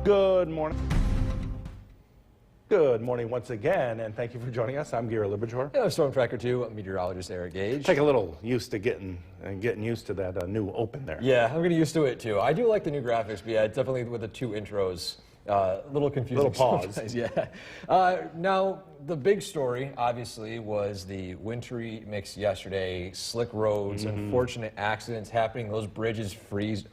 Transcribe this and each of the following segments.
Good morning. Good morning once again, and thank you for joining us. I'm Gary Liberatore. And I'm Storm Tracker 2 meteorologist Eric Gage. Take a little used to getting used to that new open there. Yeah, I'm getting used to it too. I do like the new graphics, but yeah, definitely with the two intros. A little confusing. Little pause. Sometimes, yeah. Now, the big story, obviously, was the wintry mix yesterday. Slick roads, unfortunate accidents happening. Those bridges froze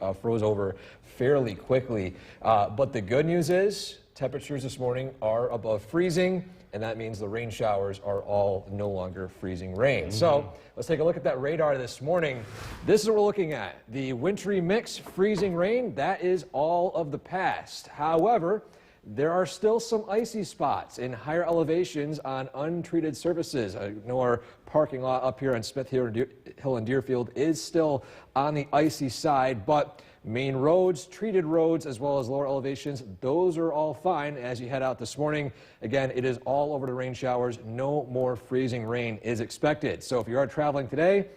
over fairly quickly. But the good news is temperatures this morning are above freezing, and that means the rain showers are all no longer freezing rain. So let's take a look at that radar this morning. This is what we're looking at. The wintry mix, freezing rain, that is all of the past. However, there are still some icy spots in higher elevations on untreated surfaces. I know our parking lot up here on Smith Hill and Deerfield is still on the icy side, but main roads, treated roads, as well as lower elevations, those are all fine as you head out this morning. Again, it is all over the rain showers. No more freezing rain is expected. So if you are traveling today,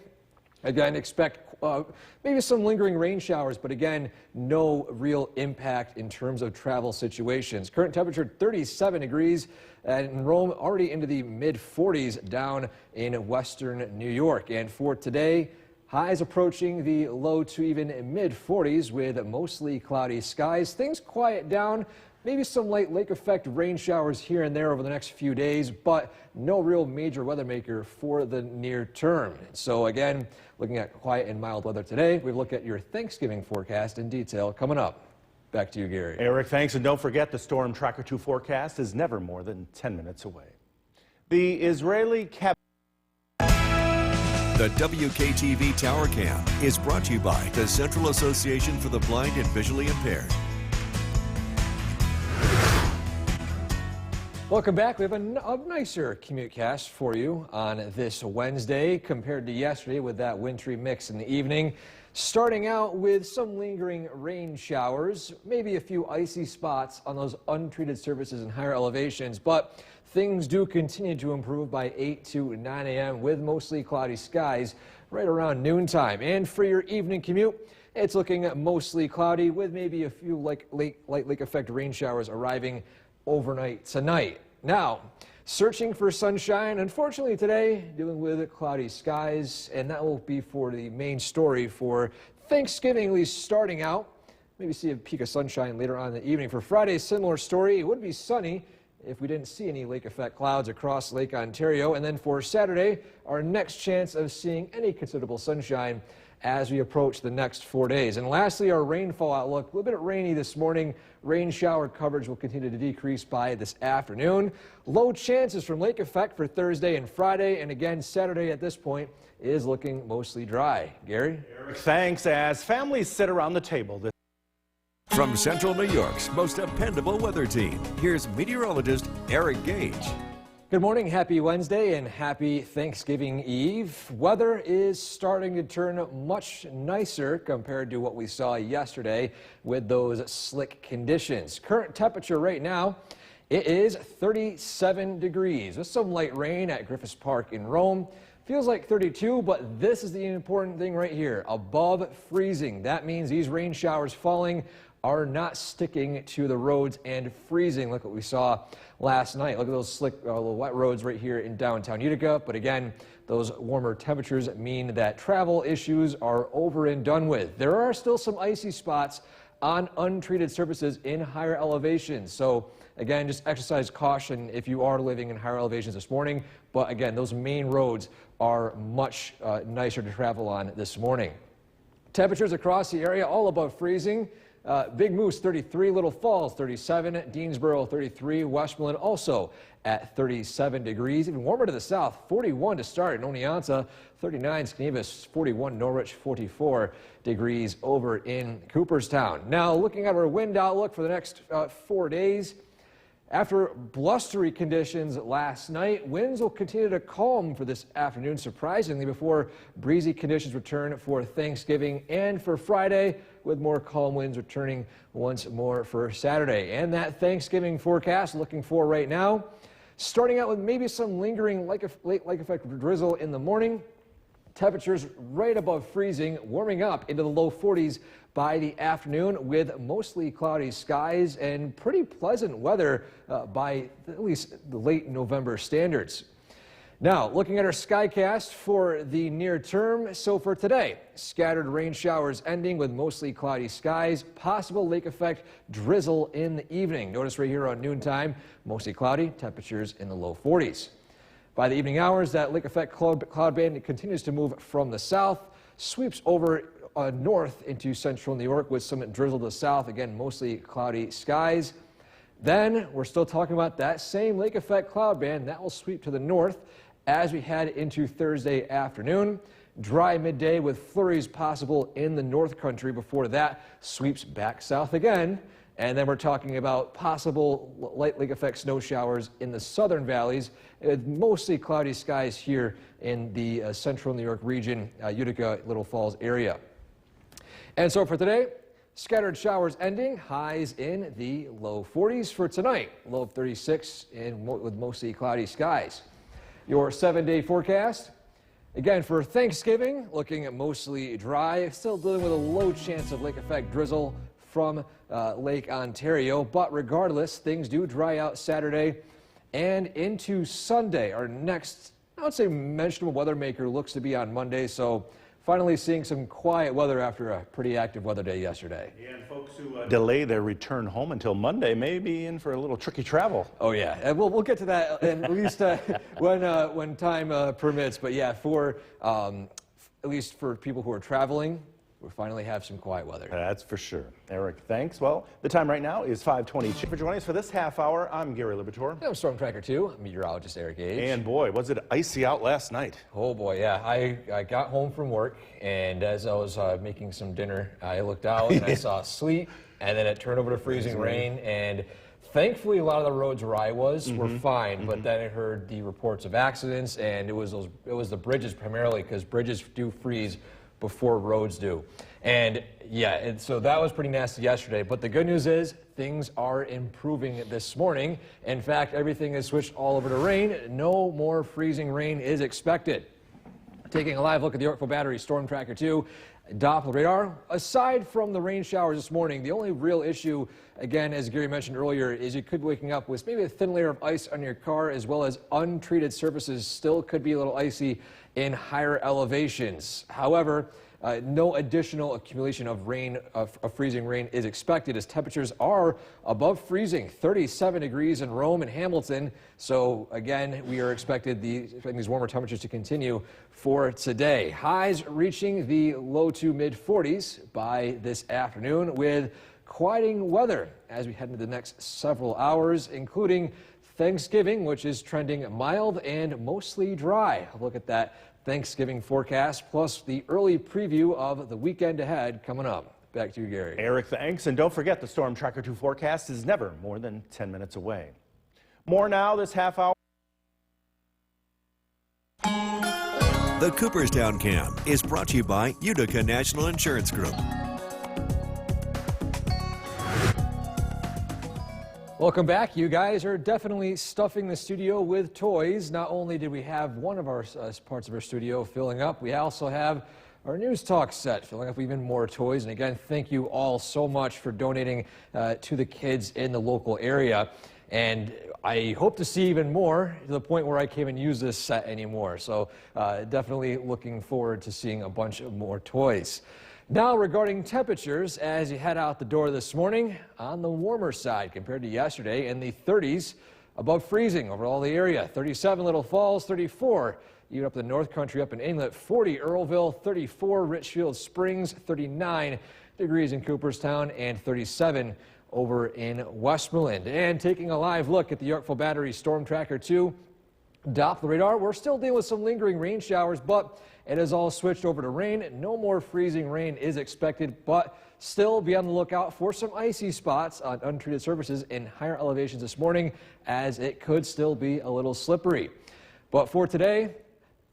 again, expect maybe some lingering rain showers, but again, no real impact in terms of travel situations. Current temperature 37 degrees and in Rome already into the mid-40s down in western New York. And for today, highs approaching the low to even mid-40s with mostly cloudy skies. Things quiet down. Maybe some light lake effect rain showers here and there over the next few days, but no real major weather maker for the near term. So again, looking at quiet and mild weather today, we look at your Thanksgiving forecast in detail coming up. Back to you, Gary. Eric, thanks. And don't forget, the Storm Tracker 2 forecast is never more than 10 minutes away. The Israeli cabinet. The WKTV Tower Cam is brought to you by the Central Association for the Blind and Visually Impaired. Welcome back. We have a nicer commute cast for you on this Wednesday compared to yesterday with that wintry mix in the evening. Starting out with some lingering rain showers, maybe a few icy spots on those untreated surfaces and higher elevations, but things do continue to improve by 8 to 9 a.m. with mostly cloudy skies right around noontime. And for your evening commute, it's looking mostly cloudy with maybe a few light lake effect rain showers arriving overnight tonight. Now, searching for sunshine, unfortunately today, dealing with cloudy skies, and that will be for the main story for Thanksgiving, at least starting out. Maybe see a peak of sunshine later on in the evening. For Friday, similar story. It would be sunny if we didn't see any lake effect clouds across Lake Ontario. And then for Saturday, our next chance of seeing any considerable sunshine as we approach the next 4 days. And lastly, our rainfall outlook. A little bit rainy this morning. Rain shower coverage will continue to decrease by this afternoon. Low chances from lake effect for Thursday and Friday. And again, Saturday at this point is looking mostly dry. Gary? Eric, thanks. As families sit around the table. From Central New York's most dependable weather team, here's meteorologist Eric Gage. Good morning, happy Wednesday and happy Thanksgiving Eve. Weather is starting to turn much nicer compared to what we saw yesterday with those slick conditions. Current temperature right now, it is 37 degrees with some light rain at Griffiths Park in Rome. Feels like 32, but this is the important thing right here, above freezing. That means these rain showers falling are not sticking to the roads and freezing. Look what we saw last night. Look at those slick, little wet roads right here in downtown Utica. But again, those warmer temperatures mean that travel issues are over and done with. There are still some icy spots on untreated surfaces in higher elevations. So again, just exercise caution if you are living in higher elevations this morning. But again, those main roads are much nicer to travel on this morning. Temperatures across the area all above freezing. Big Moose 33, Little Falls 37, Deansboro 33, Westmoreland also at 37 degrees. Even warmer to the south, 41 to start in Oneonta, 39 Skenevis, 41 Norwich, 44 degrees over in Cooperstown. Now looking at our wind outlook for the next 4 days. After blustery conditions last night, winds will continue to calm for this afternoon, surprisingly, before breezy conditions return for Thanksgiving and for Friday, with more calm winds returning once more for Saturday. And that Thanksgiving forecast looking for right now, starting out with maybe some lingering lake effect drizzle in the morning. Temperatures right above freezing, warming up into the low 40s by the afternoon with mostly cloudy skies and pretty pleasant weather by at least the late November standards. Now, looking at our skycast for the near term. So for today, scattered rain showers ending with mostly cloudy skies, possible lake effect drizzle in the evening. Notice right here on noontime, mostly cloudy, temperatures in the low 40s. By the evening hours, that lake effect cloud band continues to move from the south, sweeps over north into central New York with some drizzle to the south. Again, mostly cloudy skies. Then we're still talking about that same lake effect cloud band that will sweep to the north as we head into Thursday afternoon. Dry midday with flurries possible in the north country before that sweeps back south again. And then we're talking about possible light lake effect snow showers in the southern valleys, with mostly cloudy skies here in the central New York region, Utica, Little Falls area. And so for today, scattered showers ending, highs in the low 40s for tonight, low of 36 with mostly cloudy skies. Your 7-day forecast. Again, for Thanksgiving, looking at mostly dry, still dealing with a low chance of lake effect drizzle from Lake Ontario, but regardless, things do dry out Saturday and into Sunday. Our next, I would say, mentionable weather maker looks to be on Monday, so finally seeing some quiet weather after a pretty active weather day yesterday. Yeah, and folks who delay their return home until Monday may be in for a little tricky travel. Oh yeah, and we'll get to that at least when time permits. But yeah, for at least for people who are traveling, we finally have some quiet weather. That's for sure. Eric, thanks. Well, the time right now is 5:22. For joining us for this half hour, I'm Gary Libator. I'm Storm Tracker 2, meteorologist Eric Gage. And boy, was it icy out last night. Oh boy, yeah. I got home from work, and as I was making some dinner, I looked out and I saw sleet, and then it turned over to freezing rain. And thankfully, a lot of the roads where I was were fine, but then I heard the reports of accidents, and it was the bridges primarily, because bridges do freeze before roads do. And yeah, so that was pretty nasty yesterday, but the good news is things are improving this morning. In fact, everything is switched all over to rain. No more freezing rain is expected. Taking a live look at the Yorkville Battery Storm Tracker 2 Doppler radar. Aside from the rain showers this morning, the only real issue, again, as Gary mentioned earlier, is you could be waking up with maybe a thin layer of ice on your car, as well as untreated surfaces still could be a little icy in higher elevations. However, no additional accumulation of rain, of freezing rain is expected, as temperatures are above freezing, 37 degrees in Rome and Hamilton. So again, we are expecting these warmer temperatures to continue for today. Highs reaching the low to mid 40s by this afternoon, with quieting weather as we head into the next several hours, including Thanksgiving, which is trending mild and mostly dry. Look at that Thanksgiving forecast, plus the early preview of the weekend ahead coming up. Back to you, Gary. Eric, thanks. And don't forget, the Storm Tracker 2 forecast is never more than 10 minutes away. More now this half hour. The Cooperstown Cam is brought to you by Utica National Insurance Group. Welcome back. You guys are definitely stuffing the studio with toys. Not only did we have one of our parts of our studio filling up, we also have our News Talk set filling up with even more toys. And again, thank you all so much for donating to the kids in the local area. And I hope to see even more, to the point where I can't even use this set anymore. So definitely looking forward to seeing a bunch of more toys. Now, regarding temperatures, as you head out the door this morning, on the warmer side compared to yesterday, in the 30s, above freezing over all the area. 37 Little Falls, 34 even up the North Country, up in Inlet, 40 Earlville, 34 Richfield Springs, 39 degrees in Cooperstown, and 37 over in Westmoreland. And taking a live look at the Yorkville Battery Storm Tracker 2 Doppler radar, we're still dealing with some lingering rain showers, but it has all switched over to rain. No more freezing rain is expected, but still be on the lookout for some icy spots on untreated surfaces in higher elevations this morning, as it could still be a little slippery. But for today,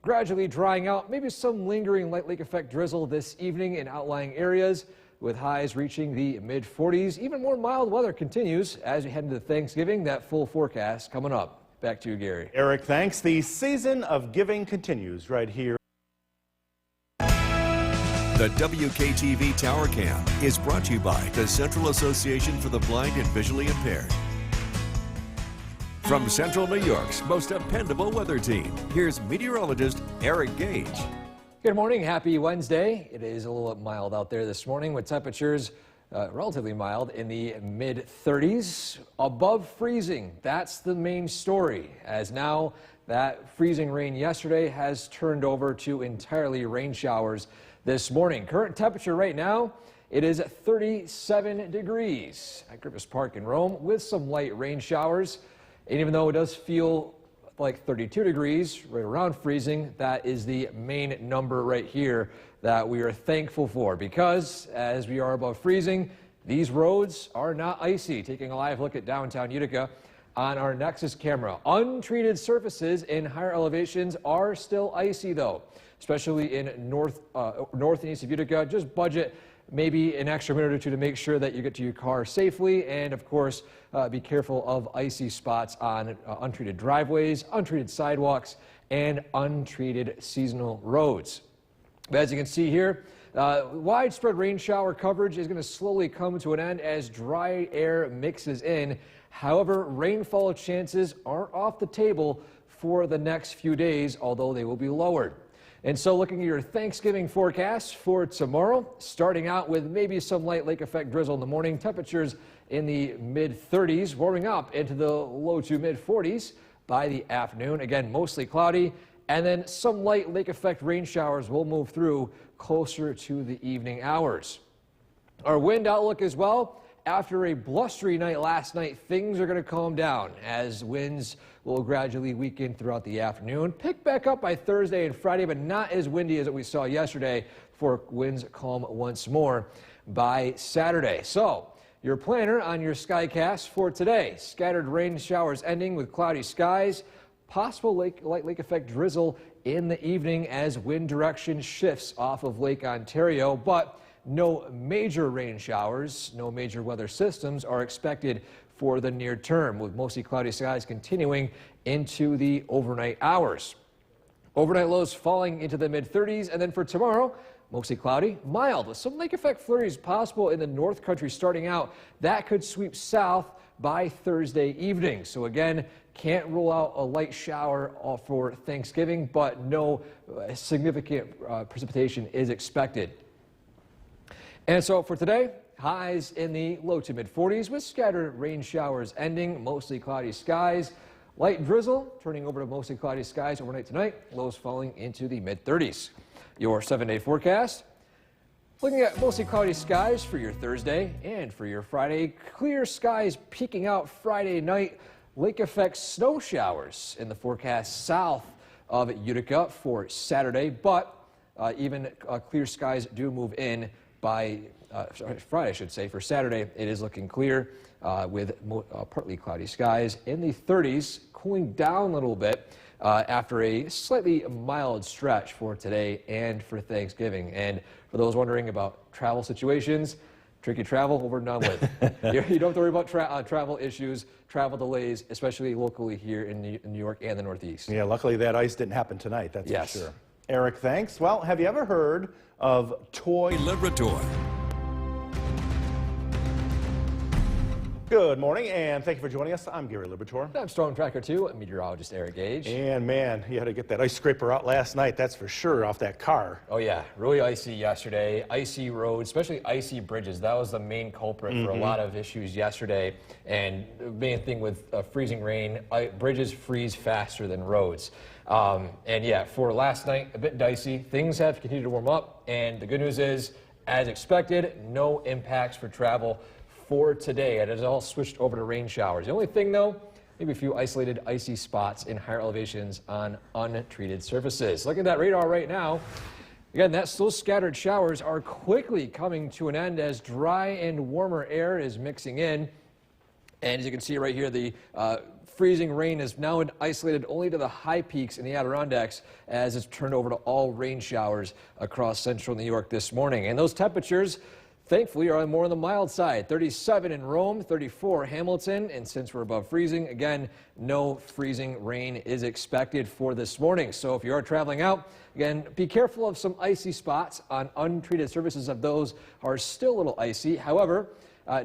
gradually drying out, maybe some lingering light lake effect drizzle this evening in outlying areas, with highs reaching the mid 40s. Even more mild weather continues as we head into Thanksgiving. That full forecast coming up. Back to you, Gary. Eric, thanks. The season of giving continues right here. The WKTV Tower Cam is brought to you by the Central Association for the Blind and Visually Impaired. From Central New York's most dependable weather team, here's meteorologist Eric Gage. Good morning, happy Wednesday. It is a little mild out there this morning with temperatures relatively mild in the mid-30s, above freezing. That's the main story, as now that freezing rain yesterday has turned over to entirely rain showers this morning. Current temperature right now, it is 37 degrees at Griffith Park in Rome with some light rain showers. And even though it does feel like 32 degrees, right around freezing, that is the main number right here that we are thankful for, because as we are above freezing, these roads are not icy. Taking a live look at downtown Utica on our Nexus camera. Untreated surfaces in higher elevations are still icy though, especially in north and east of Utica. Just budget maybe an extra minute or two to make sure that you get to your car safely, and of course be careful of icy spots on untreated driveways, untreated sidewalks, and untreated seasonal roads. But as you can see here, widespread rain shower coverage is going to slowly come to an end as dry air mixes in. However, rainfall chances aren't off the table for the next few days, although they will be lowered. And so looking at your Thanksgiving forecast for tomorrow, starting out with maybe some light lake effect drizzle in the morning, temperatures in the mid-30s, warming up into the low to mid-40s by the afternoon. Again, mostly cloudy, and then some light lake effect rain showers will move through closer to the evening hours. Our wind outlook as well. After a blustery night last night, things are going to calm down as winds will gradually weaken throughout the afternoon. Pick back up by Thursday and Friday, but not as windy as what we saw yesterday, for winds calm once more by Saturday. So your planner on your Skycast for today: scattered rain showers ending with cloudy skies, possible light lake effect drizzle in the evening as wind direction shifts off of Lake Ontario, but no major rain showers, no major weather systems are expected for the near term, with mostly cloudy skies continuing into the overnight hours. Overnight lows falling into the mid-30s, and then for tomorrow, mostly cloudy, mild, with some lake effect flurries possible in the North Country starting out. That could sweep south by Thursday evening. So again, can't rule out a light shower for Thanksgiving, but no significant precipitation is expected. And so for today, highs in the low to mid-40s with scattered rain showers ending, mostly cloudy skies. Light drizzle turning over to mostly cloudy skies overnight tonight, lows falling into the mid-30s. Your 7-day forecast, looking at mostly cloudy skies for your Thursday and for your Friday. Clear skies peeking out Friday night. Lake effect snow showers in the forecast south of Utica for Saturday, but even clear skies do move in by Friday, I should say. For Saturday, it is looking clear with partly cloudy skies in the 30s, cooling down a little bit after a slightly mild stretch for today and for Thanksgiving. And for those wondering about travel situations, tricky travel over and done with. You don't have to worry about travel issues, travel delays, especially locally here in New York and the Northeast. Yeah, luckily that ice didn't happen tonight, that's Yes. for sure. Eric, thanks. Well, have you ever heard of Toy Libertor. Good morning, and thank you for joining us. I'm Gary Libertor. I'm Storm Tracker 2, meteorologist Eric Gage. And man, you had to get that ice scraper out last night, that's for sure, off that car. Oh yeah, really icy yesterday. Icy roads, especially icy bridges. That was the main culprit for a lot of issues yesterday. And the main thing with freezing rain, bridges freeze faster than roads. And yeah, for last night, a bit dicey. Things have continued to warm up, and the good news is, as expected, no impacts for travel for today. It has all switched over to rain showers. The only thing though, maybe a few isolated icy spots in higher elevations on untreated surfaces. Looking at that radar right now, again, those scattered showers are quickly coming to an end as dry and warmer air is mixing in. And as you can see right here, the freezing rain is now isolated only to the high peaks in the Adirondacks as it's turned over to all rain showers across central New York this morning. And those temperatures, thankfully are more on the mild side. 37 in Rome, 34 Hamilton, and since we're above freezing, again, no freezing rain is expected for this morning. So if you are traveling out, again, be careful of some icy spots on untreated surfaces. Of those are still a little icy. However,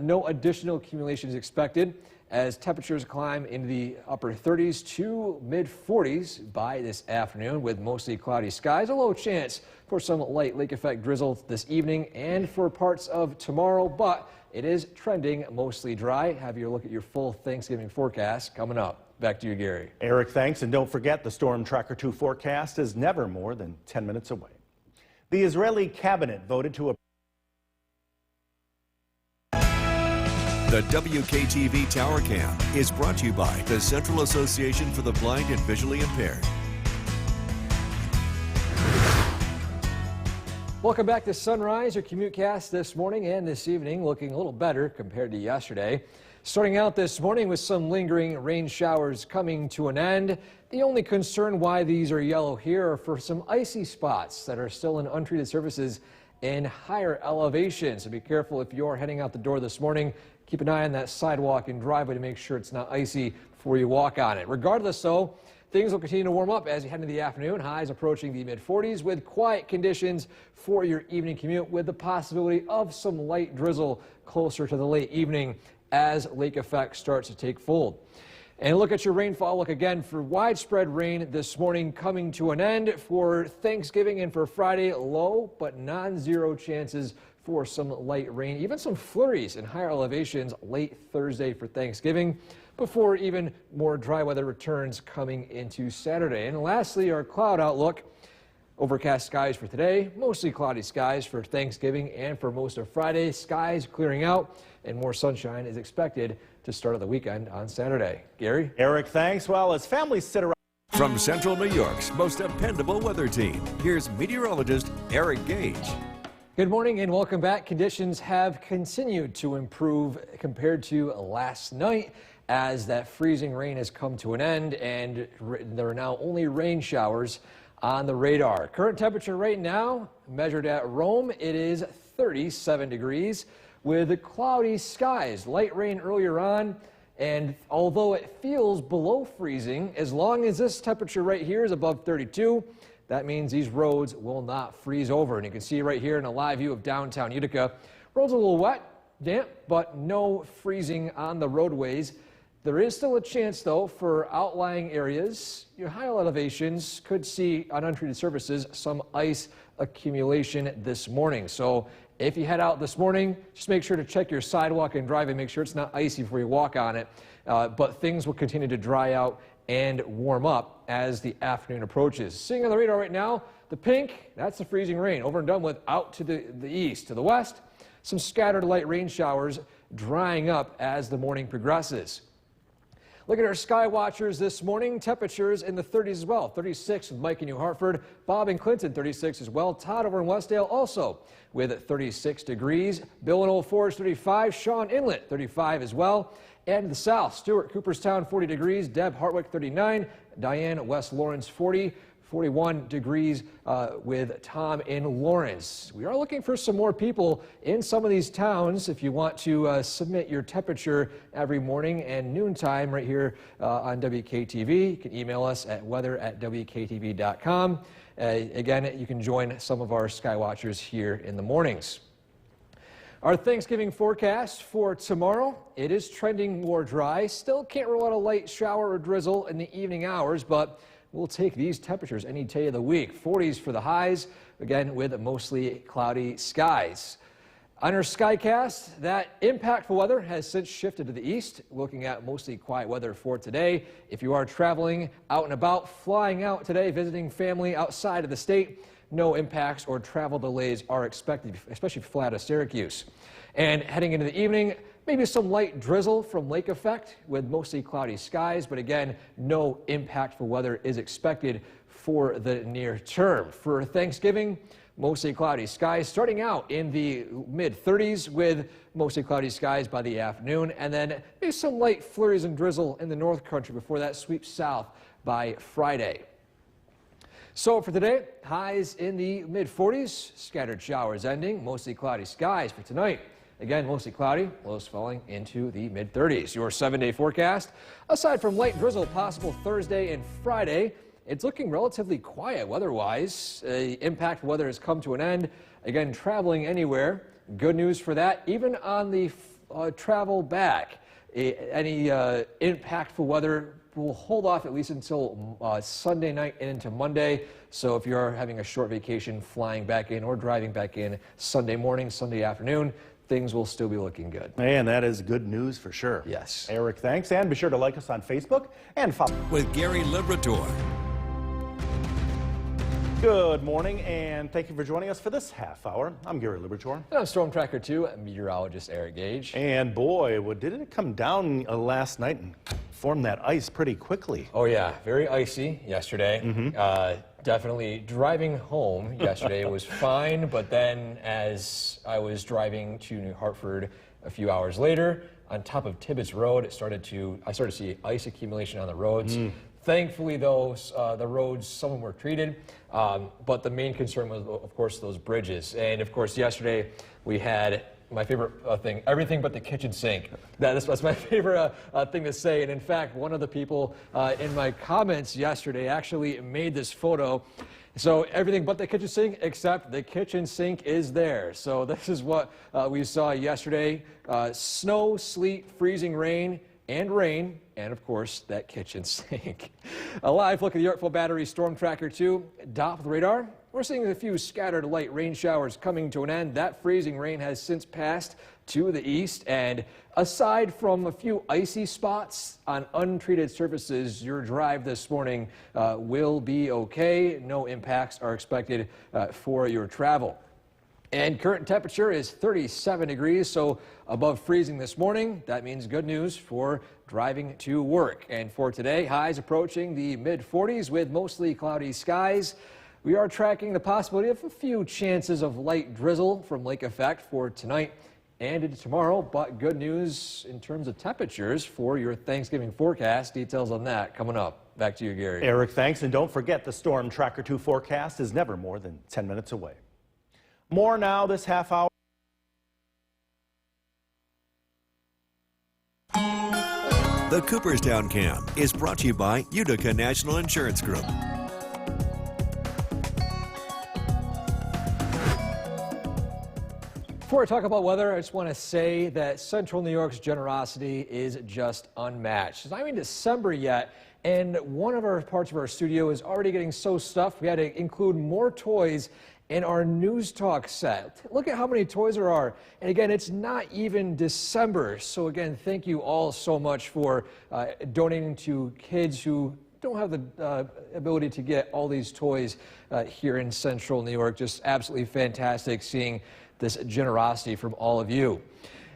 no additional accumulation is expected as temperatures climb into the upper 30s to mid 40s by this afternoon with mostly cloudy skies. A low chance for some light lake effect drizzle this evening and for parts of tomorrow, but it is trending mostly dry. Have your look at your full Thanksgiving forecast coming up. Back to you, Gary. Eric, thanks. And don't forget, the Storm Tracker 2 forecast is never more than 10 minutes away. The Israeli cabinet voted to The WKTV Tower Cam is brought to you by the Central Association for the Blind and Visually Impaired. Welcome back to Sunrise, your commute cast this morning and this evening, looking a little better compared to yesterday. Starting out this morning with some lingering rain showers coming to an end. The only concern why these are yellow here are for some icy spots that are still in untreated surfaces in higher elevations. So be careful if you're heading out the door this morning. Keep an eye on that sidewalk and driveway to make sure it's not icy before you walk on it. Regardless, though, things will continue to warm up as you head into the afternoon. Highs approaching the mid-40s with quiet conditions for your evening commute with the possibility of some light drizzle closer to the late evening as lake effect starts to take fold. And look at your rainfall. Look again for widespread rain this morning coming to an end for Thanksgiving and for Friday. Low but non-zero chances for some light rain, even some flurries in higher elevations late Thursday for Thanksgiving before even more dry weather returns coming into Saturday. And lastly, our cloud outlook. Overcast skies for today, mostly cloudy skies for Thanksgiving and for most of Friday. Skies clearing out and more sunshine is expected to start of the weekend on Saturday. Gary? Eric, thanks. Well, as families sit around From Central New York's most dependable weather team, here's meteorologist Eric Gage. Good morning and welcome back. Conditions have continued to improve compared to last night as that freezing rain has come to an end and there are now only rain showers on the radar. Current temperature right now measured at Rome, it is 37 degrees with cloudy skies. Light rain earlier on, and although it feels below freezing, as long as this temperature right here is above 32, that means these roads will not freeze over. And you can see right here in a live view of downtown Utica, roads are a little wet, damp, but no freezing on the roadways. There is still a chance, though, for outlying areas. Your higher elevations could see on untreated surfaces some ice accumulation this morning. So if you head out this morning, just make sure to check your sidewalk and driveway, make sure it's not icy before you walk on it. But things will continue to dry out and warm up as the afternoon approaches. Seeing on the radar right now, the pink, that's the freezing rain. Over and done with out to the east. To the west, some scattered light rain showers drying up as the morning progresses. Look at our sky watchers this morning. Temperatures in the 30s as well. 36 with Mike in New Hartford. Bob in Clinton, 36 as well. Todd over in Westdale also with 36 degrees. Bill in Old Forge, 35. Sean Inlet, 35 as well. And to the south, Stewart, Cooperstown, 40 degrees. Deb, Hartwick, 39. Diane, West Lawrence, 40. 41 degrees with Tom in Lawrence. We are looking for some more people in some of these towns. If you want to submit your temperature every morning and noontime right here on WKTV, you can email us at weather@wktv.com. Again, you can join some of our sky watchers here in the mornings. Our Thanksgiving forecast for tomorrow, it is trending more dry. Still can't rule out a light shower or drizzle in the evening hours, but we'll take these temperatures any day of the week. 40s for the highs, again with mostly cloudy skies. On our Skycast, that impactful weather has since shifted to the east, looking at mostly quiet weather for today. If you are traveling out and about, flying out today, visiting family outside of the state, no impacts or travel delays are expected, especially if you fly out of Syracuse. And heading into the evening, maybe some light drizzle from lake effect with mostly cloudy skies, but again, no impactful weather is expected for the near term. For Thanksgiving, mostly cloudy skies starting out in the mid-30s with mostly cloudy skies by the afternoon, and then maybe some light flurries and drizzle in the north country before that sweeps south by Friday. So for today, highs in the mid-40s, scattered showers ending, mostly cloudy skies for tonight. Again, mostly cloudy, lows falling into the mid-30s. Your 7-day forecast, aside from light drizzle possible Thursday and Friday, it's looking relatively quiet weather-wise. Impact weather has come to an end. Again, traveling anywhere. Good news for that. Even on the travel back, any impactful weather will hold off at least until Sunday night and into Monday. So if you're having a short vacation, flying back in or driving back in Sunday morning, Sunday afternoon, things will still be looking good. And that is good news for sure. Yes. Eric, thanks. And be sure to like us on Facebook and follow. With Gary Liberator. Good morning, and thank you for joining us for this half hour. I'm Gary Liberator. And I'm Storm Tracker 2 meteorologist Eric Gage. And boy, did it come down last night and form that ice pretty quickly. Oh yeah, very icy yesterday. Definitely driving home yesterday was fine, but then as I was driving to New Hartford a few hours later, on top of Tibbetts Road, I started to see ice accumulation on the roads. Thankfully, though, the roads, some of them were treated, but the main concern was, of course, those bridges. And, of course, yesterday we had my favorite thing, everything but the kitchen sink. That's my favorite thing to say. And, in fact, one of the people in my comments yesterday actually made this photo. So everything but the kitchen sink, except the kitchen sink is there. So this is what we saw yesterday. Snow, sleet, freezing rain, and of course, that kitchen sink. A live look at the Yorkville Battery Storm Tracker 2 Doppler radar. We're seeing a few scattered light rain showers coming to an end. That freezing rain has since passed to the east, and aside from a few icy spots on untreated surfaces, your drive this morning will be okay. No impacts are expected for your travel. And current temperature is 37 degrees, so above freezing this morning. That means good news for driving to work. And for today, highs approaching the mid-40s with mostly cloudy skies. We are tracking the possibility of a few chances of light drizzle from lake effect for tonight and into tomorrow, but good news in terms of temperatures for your Thanksgiving forecast. Details on that coming up. Back to you, Gary. Eric, thanks. And don't forget, the Storm Tracker 2 forecast is never more than 10 minutes away. More now this half hour. The Cooperstown Cam is brought to you by Utica National Insurance Group. Before I talk about weather, I just want to say that Central New York's generosity is just unmatched. It's not even December yet, and one of our parts of our studio is already getting so stuffed we had to include more toys in our News Talk set. Look at how many toys there are. And again, it's not even December. So again, thank you all so much for donating to kids who don't have the ability to get all these toys here in Central New York. Just absolutely fantastic seeing this generosity from all of you.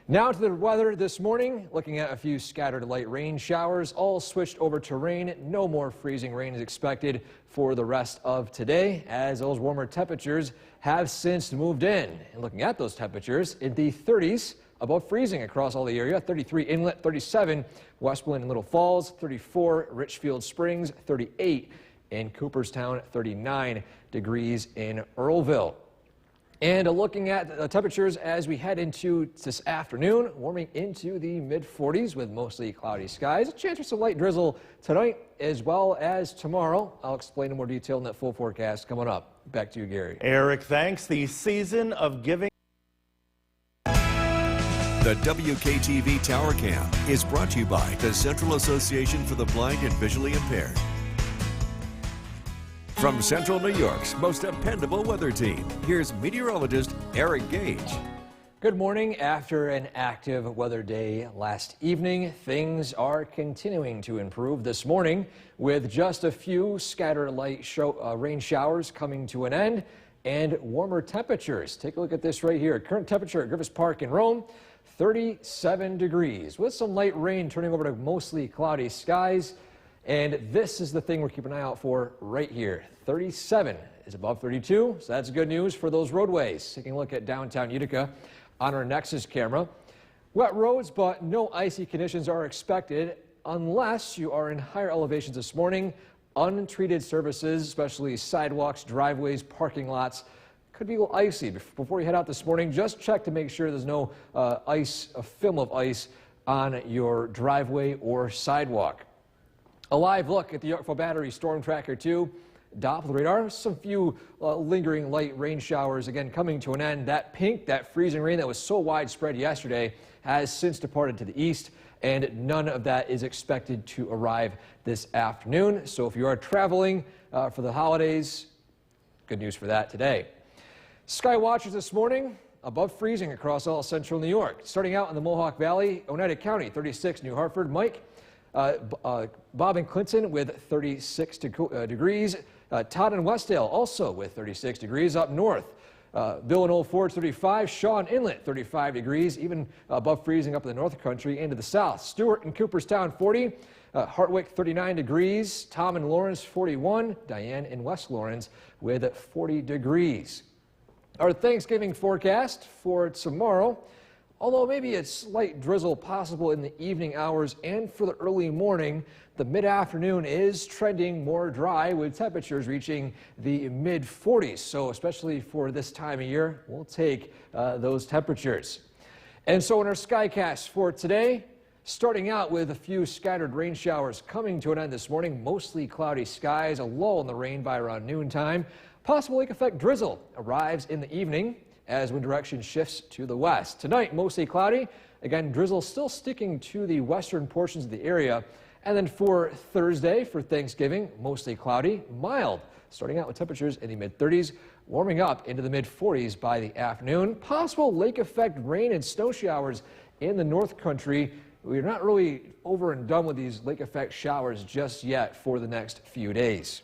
Now to the weather this morning, looking at a few scattered light rain showers, all switched over to rain. No more freezing rain is expected for the rest of today, as those warmer temperatures have since moved in. And looking at those temperatures, in the 30s, above freezing across all the area, 33 Inlet, 37 Westmoreland and Little Falls, 34 Richfield Springs, 38 in Cooperstown, 39 degrees in Earlville. And looking at the temperatures as we head into this afternoon, warming into the mid-40s with mostly cloudy skies. A chance for some light drizzle tonight as well as tomorrow. I'll explain in more detail in that full forecast coming up. Back to you, Gary. Eric, thanks. The season of giving. The WKTV Tower Cam is brought to you by the Central Association for the Blind and Visually Impaired. From Central New York's most dependable weather team, here's meteorologist Eric Gage. Good morning. After an active weather day last evening, things are continuing to improve this morning with just a few scattered light rain showers coming to an end and warmer temperatures. Take a look at this right here. Current temperature at Griffith Park in Rome, 37 degrees with some light rain turning over to mostly cloudy skies. And this is the thing we're keeping an eye out for right here. 37 is above 32, so that's good news for those roadways. Taking a look at downtown Utica on our Nexus camera. Wet roads, but no icy conditions are expected unless you are in higher elevations this morning. untreated surfaces, especially sidewalks, driveways, parking lots, could be a little icy. Before you head out this morning, just check to make sure there's no a film of ice on your driveway or sidewalk. A live look at the Yorkville Battery Storm Tracker 2. Doppler radar, some few lingering light rain showers again coming to an end. That pink, that freezing rain that was so widespread yesterday has since departed to the east, and none of that is expected to arrive this afternoon. So if you are traveling for the holidays, good news for that today. Sky watchers this morning above freezing across all central New York. Starting out in the Mohawk Valley, Oneida County, 36, New Hartford, Mike. Bob and Clinton with 36 degrees. Todd and Westdale also with 36 degrees up north. Bill and Old Ford 35, Shaw Inlet 35 degrees, even above freezing up in the north country into the south. Stewart and Cooperstown 40, Hartwick 39 degrees, Tom and Lawrence 41, Diane and West Lawrence with 40 degrees. Our Thanksgiving forecast for tomorrow. Although maybe a slight drizzle possible in the evening hours and for the early morning, the mid-afternoon is trending more dry with temperatures reaching the mid-40s. So especially for this time of year, we'll take those temperatures. And so in our Skycast for today, starting out with a few scattered rain showers coming to an end this morning, mostly cloudy skies, a lull in the rain by around noontime. Possible lake effect drizzle arrives in the evening as wind direction shifts to the west. Tonight, mostly cloudy. Again, drizzle still sticking to the western portions of the area. And then for Thursday, for Thanksgiving, mostly cloudy, mild. Starting out with temperatures in the mid-30s, warming up into the mid-40s by the afternoon. Possible lake effect rain and snow showers in the north country. We're not really over and done with these lake effect showers just yet for the next few days.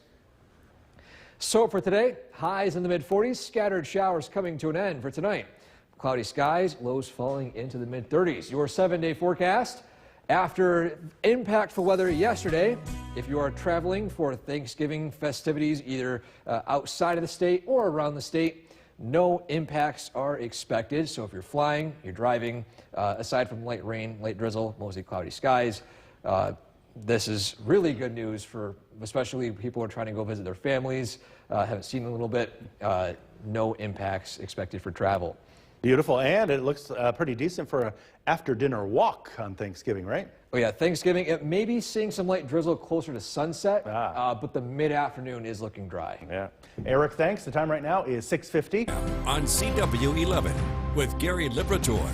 So for today, highs in the mid-40s, scattered showers coming to an end for tonight. Cloudy skies, lows falling into the mid-30s. Your 7-day forecast. After impactful weather yesterday, if you are traveling for Thanksgiving festivities either outside of the state or around the state, no impacts are expected. So if you're flying, you're driving, aside from light rain, light drizzle, mostly cloudy skies, this is really good news for especially people who are trying to go visit their families, haven't seen in a little bit, no impacts expected for travel. Beautiful, and it looks pretty decent for an after-dinner walk on Thanksgiving, right? Oh yeah, Thanksgiving, it may be seeing some light drizzle closer to sunset, but the mid-afternoon is looking dry. Yeah. Eric, thanks. The time right now is 6:50. On CW11 with Gary Liberatore.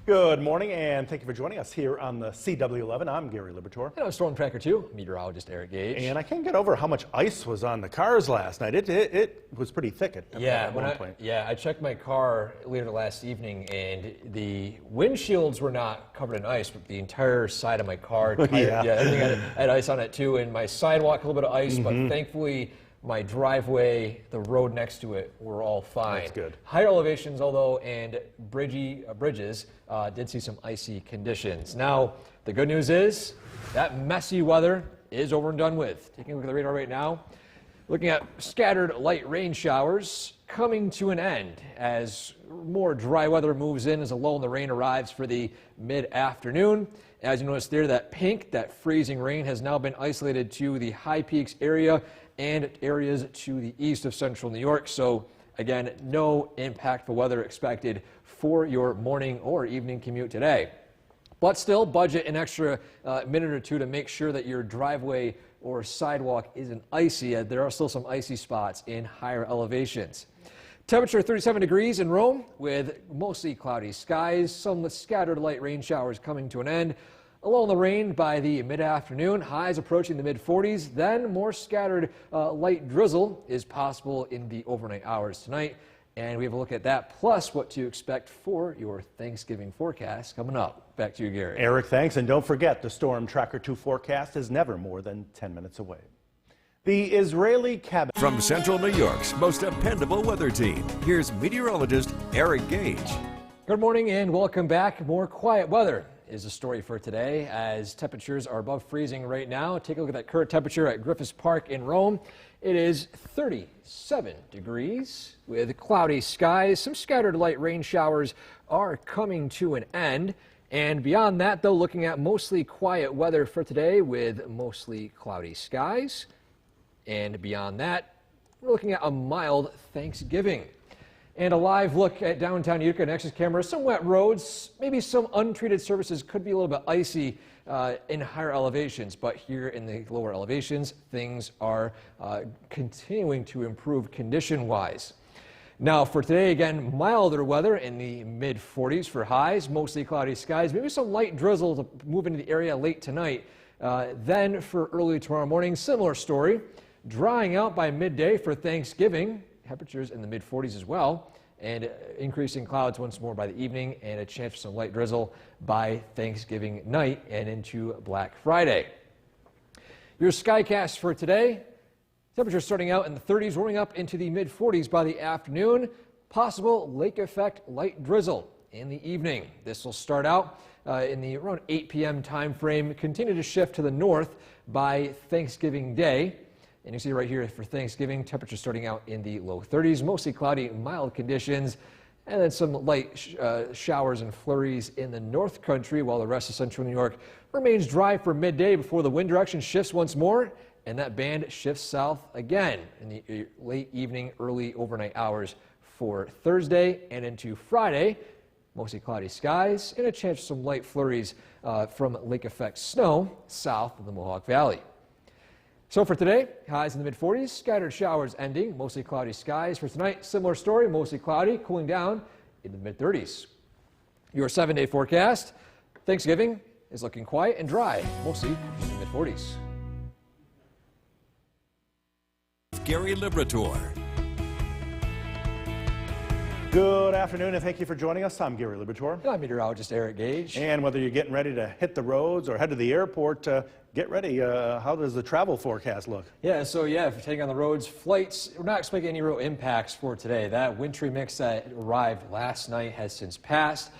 Good morning, and thank you for joining us here on the CW11. I'm Gary Liberatore. And I'm Storm Tracker 2, meteorologist Eric Gage. And I can't get over how much ice was on the cars last night. It was pretty thick at one point. Yeah, I checked my car later last evening, and the windshields were not covered in ice, but the entire side of my car, everything had ice on it too, and my sidewalk a little bit of ice, but thankfully my driveway, the road next to it, were all fine. That's good. Higher elevations, although, and bridges did see some icy conditions. Now, the good news is that messy weather is over and done with. Taking a look at the radar right now, looking at scattered light rain showers coming to an end as more dry weather moves in as a lull in the rain arrives for the mid-afternoon. As you notice there, that pink, that freezing rain has now been isolated to the High Peaks area and areas to the east of central New York. So again, no impactful weather expected for your morning or evening commute today. But still, budget an extra minute or two to make sure that your driveway or sidewalk isn't icy. There are still some icy spots in higher elevations. Temperature 37 degrees in Rome with mostly cloudy skies, some scattered light rain showers coming to an end. A lull in the rain by the mid-afternoon, highs approaching the mid-40s, then more scattered light drizzle is possible in the overnight hours tonight. And we have a look at that, plus what to expect for your Thanksgiving forecast coming up. Back to you, Gary. Eric, thanks. And don't forget, the Storm Tracker 2 forecast is never more than 10 minutes away. The Israeli cabinet. From Central New York's most dependable weather team, here's meteorologist Eric Gage. Good morning and welcome back. More quiet weather is the story for today as temperatures are above freezing right now. Take a look at that current temperature at Griffith Park in Rome. It is 37 degrees with cloudy skies. Some scattered light rain showers are coming to an end. And beyond that, though, looking at mostly quiet weather for today with mostly cloudy skies. And beyond that, we're looking at a mild Thanksgiving. And a live look at downtown Utica Nexus camera. Some wet roads, maybe some untreated surfaces, could be a little bit icy in higher elevations. But here in the lower elevations, things are continuing to improve condition-wise. Now for today, again, milder weather in the mid-40s for highs, mostly cloudy skies, maybe some light drizzle to move into the area late tonight. Then for early tomorrow morning, similar story. Drying out by midday for Thanksgiving, temperatures in the mid-40s as well, and increasing clouds once more by the evening, and a chance for some light drizzle by Thanksgiving night and into Black Friday. Your skycast for today. Temperatures starting out in the 30s, warming up into the mid-40s by the afternoon. Possible lake effect light drizzle in the evening. This will start out in the around 8 p.m. time frame, continue to shift to the north by Thanksgiving Day. And you see right here for Thanksgiving, temperatures starting out in the low 30s, mostly cloudy, mild conditions, and then some light showers and flurries in the north country, while the rest of central New York remains dry for midday before the wind direction shifts once more. And that band shifts south again in the late evening, early overnight hours for Thursday and into Friday. Mostly cloudy skies and a chance for some light flurries from lake effect snow south of the Mohawk Valley. So for today, highs in the mid-40s, scattered showers ending, mostly cloudy skies. For tonight, similar story, mostly cloudy, cooling down in the mid-30s. Your 7-day forecast, Thanksgiving is looking quiet and dry, mostly in the mid-40s. Gary Liberator. Good afternoon, and thank you for joining us. I'm Gary Liberator. And I'm meteorologist Eric Gage. And whether you're getting ready to hit the roads or head to the airport, get ready. How does the travel forecast look? Yeah, so if you're taking on the roads, flights, we're not expecting any real impacts for today. That wintry mix that arrived last night has since passed.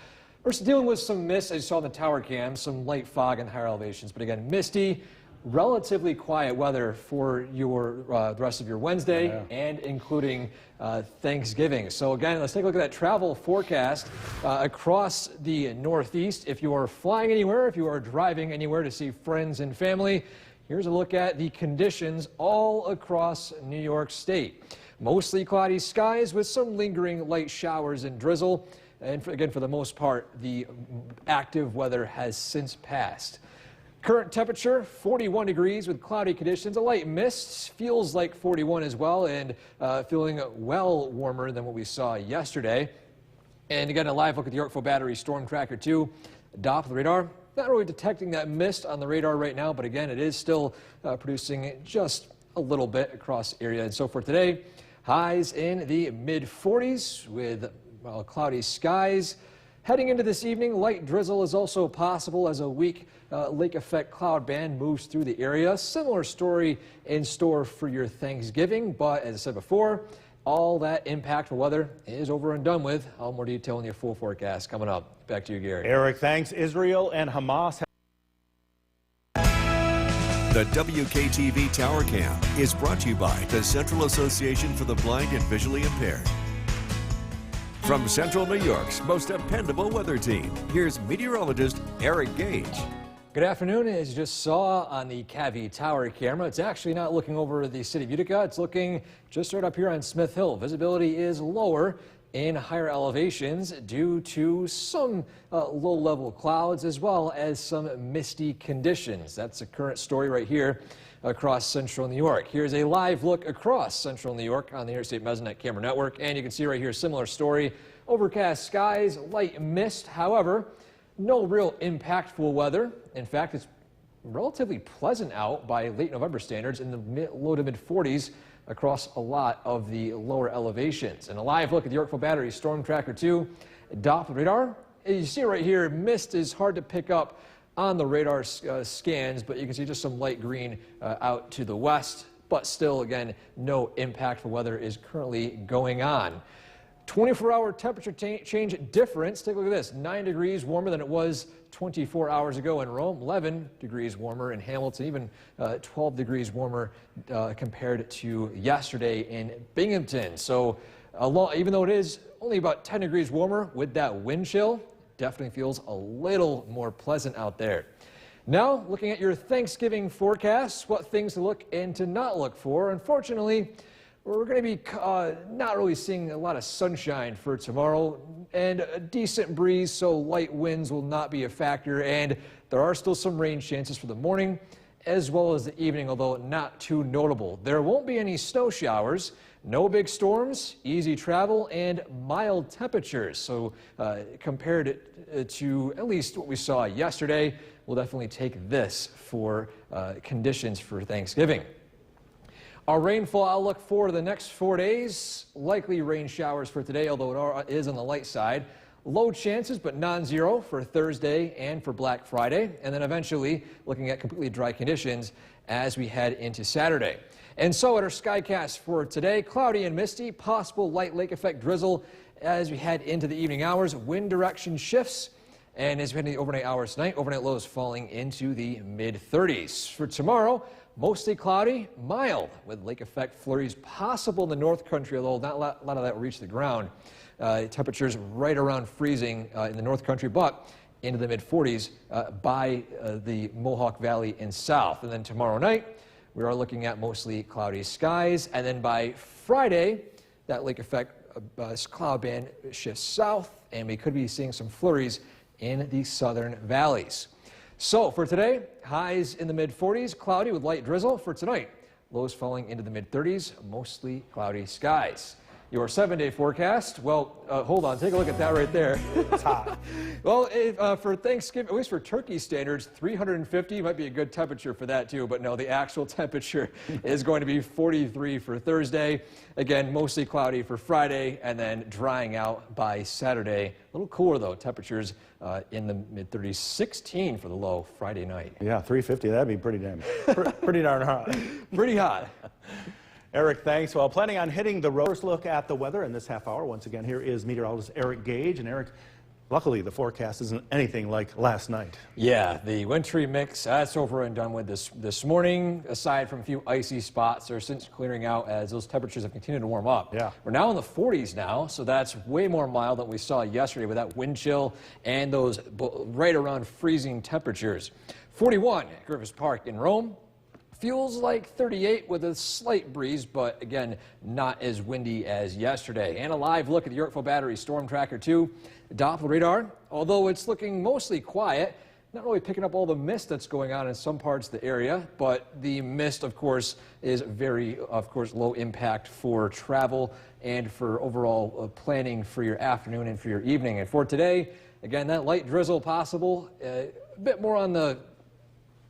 We're still dealing with some mist, as you saw in the tower cam, some light fog in higher elevations, but again, misty. Relatively quiet weather for your the rest of your Wednesday and including Thanksgiving. So again, let's take a look at that travel forecast across the Northeast. If you are flying anywhere, if you are driving anywhere to see friends and family, here's a look at the conditions all across New York State. Mostly cloudy skies with some lingering light showers and drizzle. And again, for the most part, the active weather has since passed. Current temperature, 41 degrees with cloudy conditions, a light mist, feels like 41 as well, and feeling well warmer than what we saw yesterday. And again, a live look at the Yorkville Battery Storm Tracker 2 Doppler radar. Not really detecting that mist on the radar right now, but again, it is still producing just a little bit across the area. And so for today, highs in the mid-40s with cloudy skies. Heading into this evening, light drizzle is also possible as a weak lake effect cloud band moves through the area. Similar story in store for your Thanksgiving, but as I said before, all that impactful weather is over and done with. All more detail in your full forecast coming up. Back to you, Gary. Eric, thanks. Israel and Hamas. The WKTV Tower Cam is brought to you by the Central Association for the Blind and Visually Impaired. From Central New York's most dependable weather team, here's meteorologist Eric Gage. Good afternoon. As you just saw on the KAVI tower camera, it's actually not looking over the city of Utica. It's looking just right up here on Smith Hill. Visibility is lower in higher elevations due to some low-level clouds as well as some misty conditions. That's the current story right here across central New York. Here's a live look across central New York on the Interstate Mesonet Camera Network, and you can see right here a similar story. Overcast skies, light mist, however, no real impactful weather. In fact, it's relatively pleasant out by late November standards in the low to mid-40s across a lot of the lower elevations. And a live look at the Yorkville Battery Storm Tracker 2 Doppler radar. As you see right here, mist is hard to pick up on the radar scans, but you can see just some light green out to the west. But still, again, no impactful weather is currently going on. 24-hour temperature change difference. Take a look at this. 9 degrees warmer than it was 24 hours ago in Rome. 11 degrees warmer in Hamilton. Even 12 degrees warmer compared to yesterday in Binghamton. So even though it is only about 10 degrees warmer with that wind chill, Definitely feels a little more pleasant out there. Now, looking at your Thanksgiving forecasts, what things to look and to not look for. Unfortunately, we're going to be not really seeing a lot of sunshine for tomorrow and a decent breeze, so light winds will not be a factor, and there are still some rain chances for the morning as well as the evening, although not too notable. There won't be any snow showers, no big storms, easy travel, and mild temperatures. So compared to at least what we saw yesterday, we'll definitely take this for conditions for Thanksgiving. Our rainfall outlook for the next 4 days, likely rain showers for today, although it is on the light side. Low chances, but non-zero for Thursday and for Black Friday. And then eventually looking at completely dry conditions as we head into Saturday. And so at our Skycast for today, cloudy and misty, possible light lake effect drizzle as we head into the evening hours. Wind direction shifts. And as we head into the overnight hours tonight, overnight lows falling into the mid-30s. For tomorrow, mostly cloudy, mild, with lake effect flurries possible in the North Country, although not a lot of that will reach the ground. Temperatures right around freezing in the North Country, but into the mid-40s by the Mohawk Valley and south. And then tomorrow night, we are looking at mostly cloudy skies. And then by Friday, that lake effect cloud band shifts south, and we could be seeing some flurries in the southern valleys. So for today, highs in the mid-40s, cloudy with light drizzle. For tonight, lows falling into the mid-30s, mostly cloudy skies. Your 7-day forecast, well, hold on, take a look at that right there. It's hot. Well, for Thanksgiving, at least for turkey standards, 350 might be a good temperature for that too, but no, the actual temperature is going to be 43 for Thursday. Again, mostly cloudy for Friday, and then drying out by Saturday. A little cooler though, temperatures in the mid-30s, 16 for the low Friday night. Yeah, 350, that'd be pretty darn hot. Pretty hot. Eric, thanks. Well, planning on hitting the road. First look at the weather in this half hour. Once again, here is meteorologist Eric Gage. And Eric, luckily the forecast isn't anything like last night. Yeah, the wintry mix, that's over and done with this morning. Aside from a few icy spots, they're since clearing out as those temperatures have continued to warm up. Yeah. We're now in the 40s now, so that's way more mild than we saw yesterday with that wind chill and those right around freezing temperatures. 41 at Griffith Park in Rome. Feels like 38 with a slight breeze, but again, not as windy as yesterday. And a live look at the Yorkville Battery Storm Tracker 2 Doppler radar. Although it's looking mostly quiet, not really picking up all the mist that's going on in some parts of the area, but the mist, of course, is very, low impact for travel and for overall planning for your afternoon and for your evening. And for today, again, that light drizzle possible, a bit more on the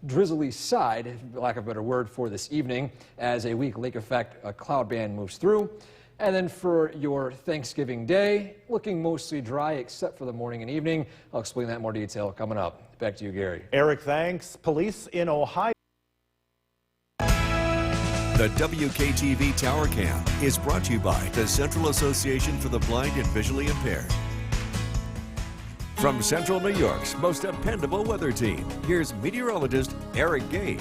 drizzly side, for lack of a better word, for this evening as a weak lake effect cloud band moves through. And then for your Thanksgiving day, looking mostly dry except for the morning and evening. I'll explain that in more detail coming up. Back to you, Gary. Eric, thanks. Police in Ohio. The WKTV Tower Cam is brought to you by the Central Association for the Blind and Visually Impaired. From Central New York's most dependable weather team, here's meteorologist Eric Gage.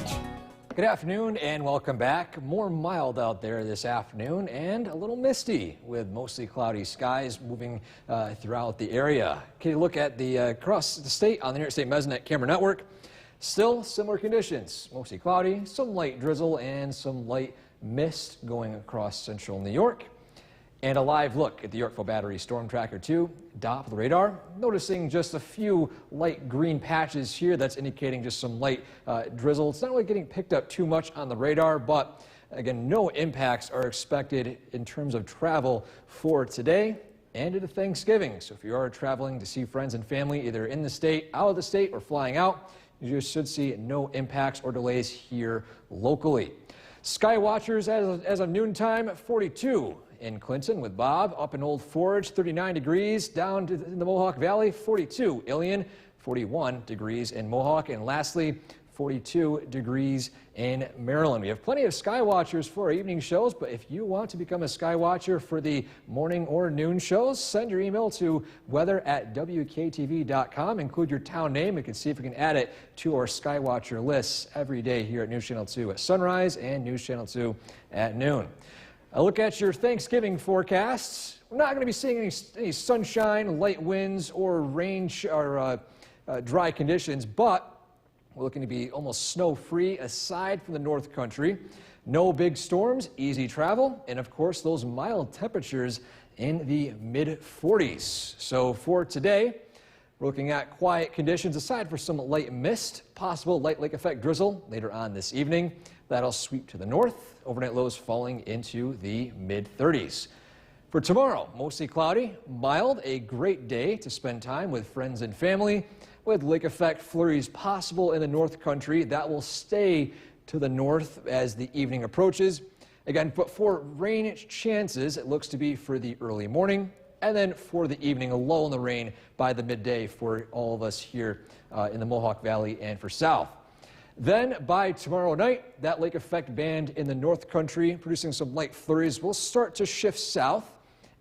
Good afternoon and welcome back. More mild out there this afternoon and a little misty with mostly cloudy skies moving throughout the area. Okay, look at the across the state on the Interstate Mesonet camera network. Still similar conditions, mostly cloudy, some light drizzle and some light mist going across central New York. And a live look at the Yorkville Battery Storm Tracker 2 Doppler radar. Noticing just a few light green patches here. That's indicating just some light drizzle. It's not really getting picked up too much on the radar, but again, no impacts are expected in terms of travel for today and into Thanksgiving. So if you are traveling to see friends and family, either in the state, out of the state, or flying out, you should see no impacts or delays here locally. Sky watchers as of noontime, 42 in Clinton with Bob. Up in Old Forge, 39 degrees. Down in the Mohawk Valley, 42. Ilion, 41 degrees in Mohawk. And lastly, 42 degrees in Maryland. We have plenty of sky watchers for our evening shows, but if you want to become a sky watcher for the morning or noon shows, send your email to weather@wktv.com. Include your town name. We can see if we can add it to our sky watcher lists every day here at News Channel 2 at sunrise and News Channel 2 at noon. A look at your Thanksgiving forecasts. We're not going to be seeing any sunshine, light winds, or rain or dry conditions, but we're looking to be almost snow-free aside from the North Country. No big storms, easy travel, and of course those mild temperatures in the mid-40s. So for today, we're looking at quiet conditions aside for some light mist, possible light lake effect drizzle later on this evening. That'll sweep to the north, overnight lows falling into the mid-30s. For tomorrow, mostly cloudy, mild, a great day to spend time with friends and family. With lake effect flurries possible in the North Country, that will stay to the north as the evening approaches. Again, but for rain chances, it looks to be for the early morning, and then for the evening, a lull in the rain by the midday for all of us here in the Mohawk Valley and for south. Then by tomorrow night, that lake effect band in the North Country producing some light flurries will start to shift south.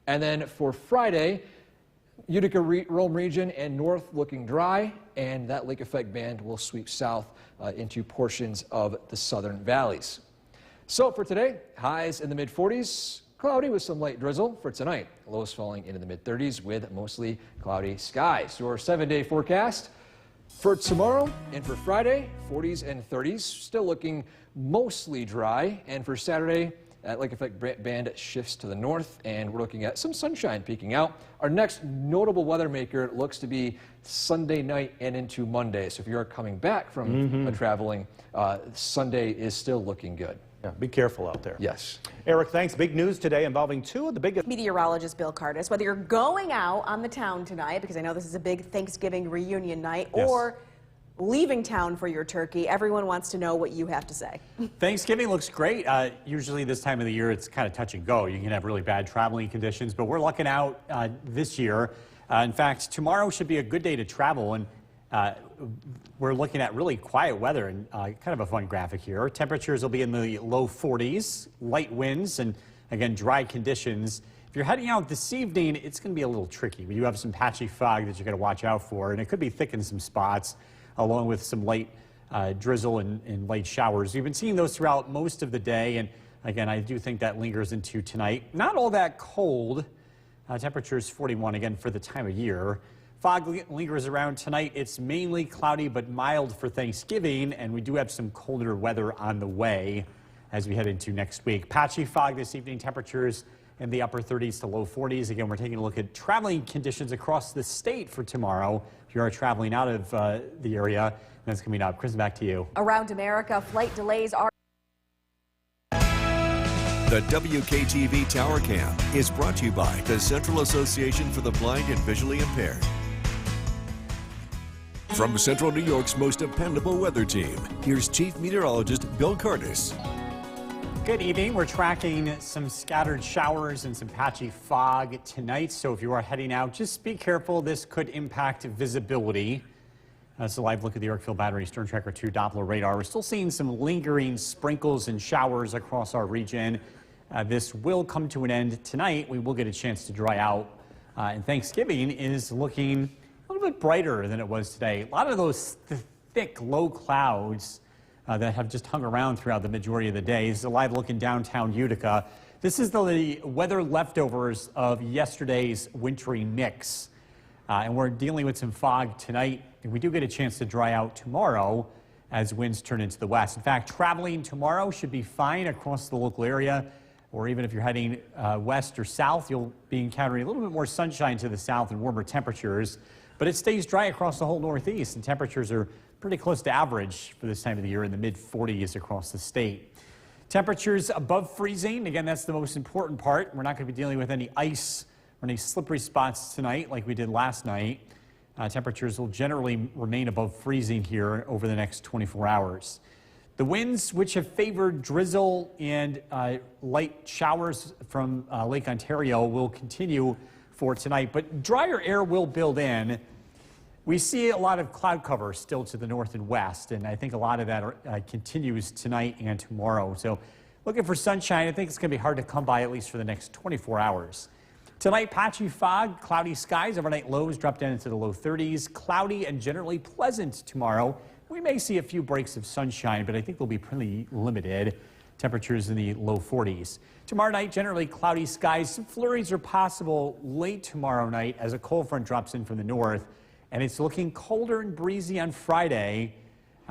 And then for Friday, Utica, Rome region and north looking dry, and that lake effect band will sweep south into portions of the southern valleys. So for today, highs in the mid-40s, cloudy with some light drizzle. For tonight, lows falling into the mid-30s with mostly cloudy skies. Your 7-day forecast for tomorrow and for Friday, 40s and 30s, still looking mostly dry. And for Saturday, that lake effect band shifts to the north, and we're looking at some sunshine peeking out. Our next notable weather maker looks to be Sunday night and into Monday. So if you are coming back from traveling, Sunday is still looking good. Yeah, be careful out there. Yes. Eric, thanks. Big news today involving two of the biggest. Meteorologist Bill Curtis, whether you're going out on the town tonight, because I know this is a big Thanksgiving reunion night, Yes. or leaving town for your turkey, everyone wants to know what you have to say. Thanksgiving looks great. Usually this time of the year, it's kind of touch and go. You can have really bad traveling conditions, but we're lucking out this year. In fact, tomorrow should be a good day to travel, and we're looking at really quiet weather and kind of a fun graphic here. Temperatures will be in the low 40s, light winds, and again, dry conditions. If you're heading out this evening, it's going to be a little tricky. You have some patchy fog that you're going to watch out for, and it could be thick in some spots, along with some light drizzle and light showers. We've been seeing those throughout most of the day, and again, I do think that lingers into tonight. Not all that cold. Temperatures 41 again for the time of year. Fog lingers around tonight. It's mainly cloudy but mild for Thanksgiving, and we do have some colder weather on the way as we head into next week. Patchy fog this evening, temperatures in the upper 30s to low 40s. Again, we're taking a look at traveling conditions across the state for tomorrow. If you are traveling out of the area, that's coming up. Kristen, back to you. Around America, flight delays are... The WKTV Tower Cam is brought to you by the Central Association for the Blind and Visually Impaired. From Central New York's most dependable weather team, here's Chief Meteorologist Bill Curtis. Good evening. We're tracking some scattered showers and some patchy fog tonight. So if you are heading out, just be careful. This could impact visibility. That's a live look at the Yorkville Battery Stern Tracker 2 Doppler radar. We're still seeing some lingering sprinkles and showers across our region. This will come to an end tonight. We will get a chance to dry out. And Thanksgiving is looking a little bit brighter than it was today. A lot of those thick, low clouds that have just hung around throughout the majority of the day. This is a live look in downtown Utica. This is the weather leftovers of yesterday's wintry mix. And we're dealing with some fog tonight. And we do get a chance to dry out tomorrow as winds turn into the west. In fact, traveling tomorrow should be fine across the local area, or even if you're heading west or south, you'll be encountering a little bit more sunshine to the south and warmer temperatures. But it stays dry across the whole Northeast, and temperatures are pretty close to average for this time of the year in the mid-40s across the state. Temperatures above freezing. Again, that's the most important part. We're not going to be dealing with any ice or any slippery spots tonight like we did last night. Temperatures will generally remain above freezing here over the next 24 hours. The winds, which have favored drizzle and light showers from Lake Ontario, will continue for tonight, but drier air will build in. We see a lot of cloud cover still to the north and west, and I think a lot of that continues tonight and tomorrow. So looking for sunshine, I think it's going to be hard to come by at least for the next 24 hours. Tonight, patchy fog, cloudy skies, overnight lows drop down into the low 30s, cloudy and generally pleasant tomorrow. We may see a few breaks of sunshine, but I think they'll be pretty limited. Temperatures in the low 40s. Tomorrow night, generally cloudy skies. Some flurries are possible late tomorrow night as a cold front drops in from the north. And it's looking colder and breezy on Friday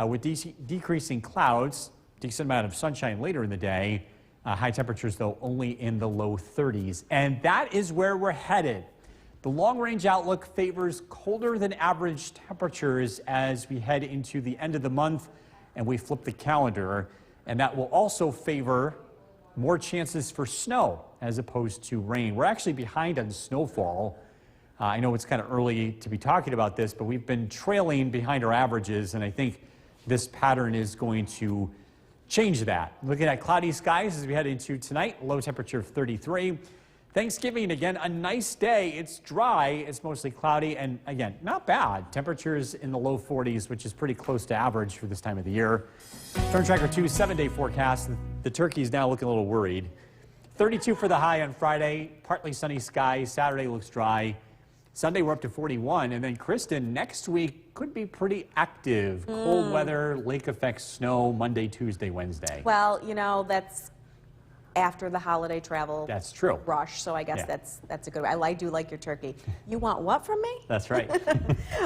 with decreasing clouds, decent amount of sunshine later in the day. High temperatures, though, only in the low 30s. And that is where we're headed. The long-range outlook favors colder than average temperatures as we head into the end of the month and we flip the calendar. And that will also favor more chances for snow as opposed to rain. We're actually behind on snowfall. I know it's kind of early to be talking about this, but we've been trailing behind our averages, and I think this pattern is going to change that. Looking at cloudy skies as we head into tonight, low temperature of 33. Thanksgiving, again, a nice day. It's dry, it's mostly cloudy, and again, not bad. Temperatures in the low 40s, which is pretty close to average for this time of the year. Storm Tracker 2 7-day forecast. The turkey's now looking a little worried. 32 for the high on Friday, partly sunny skies. Saturday looks dry. Sunday we're up to 41, and then Kristen, next week could be pretty active. Cold weather, lake effect snow, Monday, Tuesday, Wednesday. Well, you know, that's after the holiday travel That's true. rush, so I guess Yeah. that's a good way. I do like your turkey. You want what from me? That's right.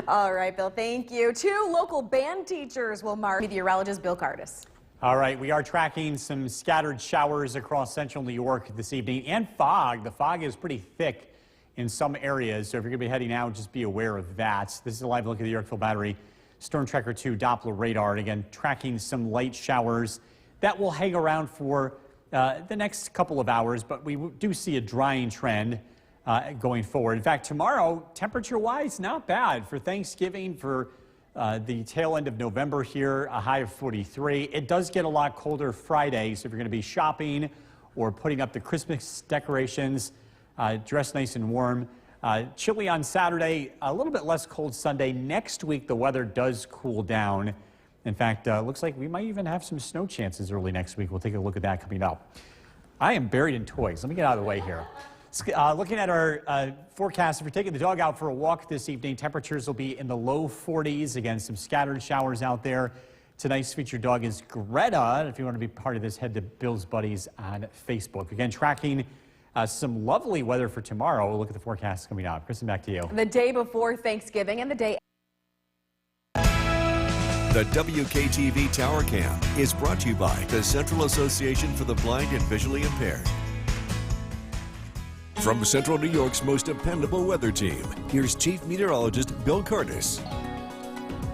All right, Bill, thank you. 2 local band teachers will mark meteorologist Bill Cardis. All right, we are tracking some scattered showers across central New York this evening and fog. The fog is pretty thick in some areas, so if you're going to be heading out, just be aware of that. This is a live look at the Yorkville Battery Storm Tracker 2 Doppler radar. And again, tracking some light showers that will hang around for the next couple of hours, but we do see a drying trend going forward. In fact, tomorrow, temperature-wise, not bad for Thanksgiving, for the tail end of November here, a high of 43. It does get a lot colder Friday, so if you're going to be shopping or putting up the Christmas decorations, dress nice and warm. Chilly on Saturday, a little bit less cold Sunday. Next week, the weather does cool down. In fact, looks like we might even have some snow chances early next week. We'll take a look at that coming up. I am buried in toys. Let me get out of the way here. Looking at our forecast, if you're taking the dog out for a walk this evening, temperatures will be in the low 40s. Again, some scattered showers out there. Tonight's featured dog is Greta. If you want to be part of this, head to Bill's Buddies on Facebook. Again, tracking some lovely weather for tomorrow. We'll look at the forecast coming up. Kristen, back to you. The day before Thanksgiving and the day The WKTV Tower Cam is brought to you by the Central Association for the Blind and Visually Impaired. From Central New York's most dependable weather team, here's Chief Meteorologist Bill Cardis.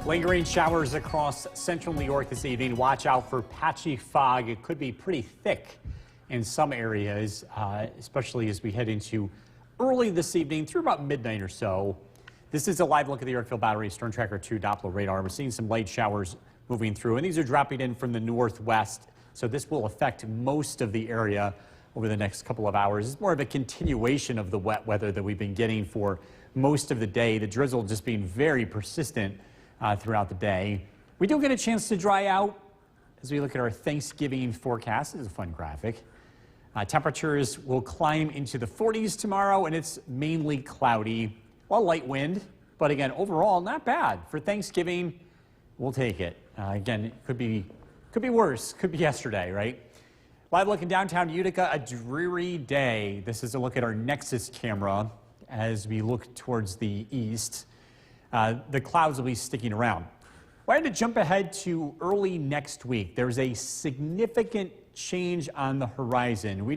Lingering showers across central New York this evening. Watch out for patchy fog. It could be pretty thick in some areas, especially as we head into early this evening through about midnight or so. This is a live look at the Yorkville Battery Storm Tracker 2 Doppler radar. We're seeing some light showers moving through, and these are dropping in from the northwest, so this will affect most of the area over the next couple of hours. It's more of a continuation of the wet weather that we've been getting for most of the day. The drizzle just being very persistent throughout the day. We do get a chance to dry out as we look at our Thanksgiving forecast. This is a fun graphic. Temperatures will climb into the 40s tomorrow, and it's mainly cloudy. Well, light wind, but again, overall, not bad. For Thanksgiving, we'll take it. Again, it could be worse. Could be yesterday, right? Live look in downtown Utica, a dreary day. This is a look at our Nexus camera as we look towards the east. The clouds will be sticking around. Why did it jump ahead to early next week? There's a significant change on the horizon. We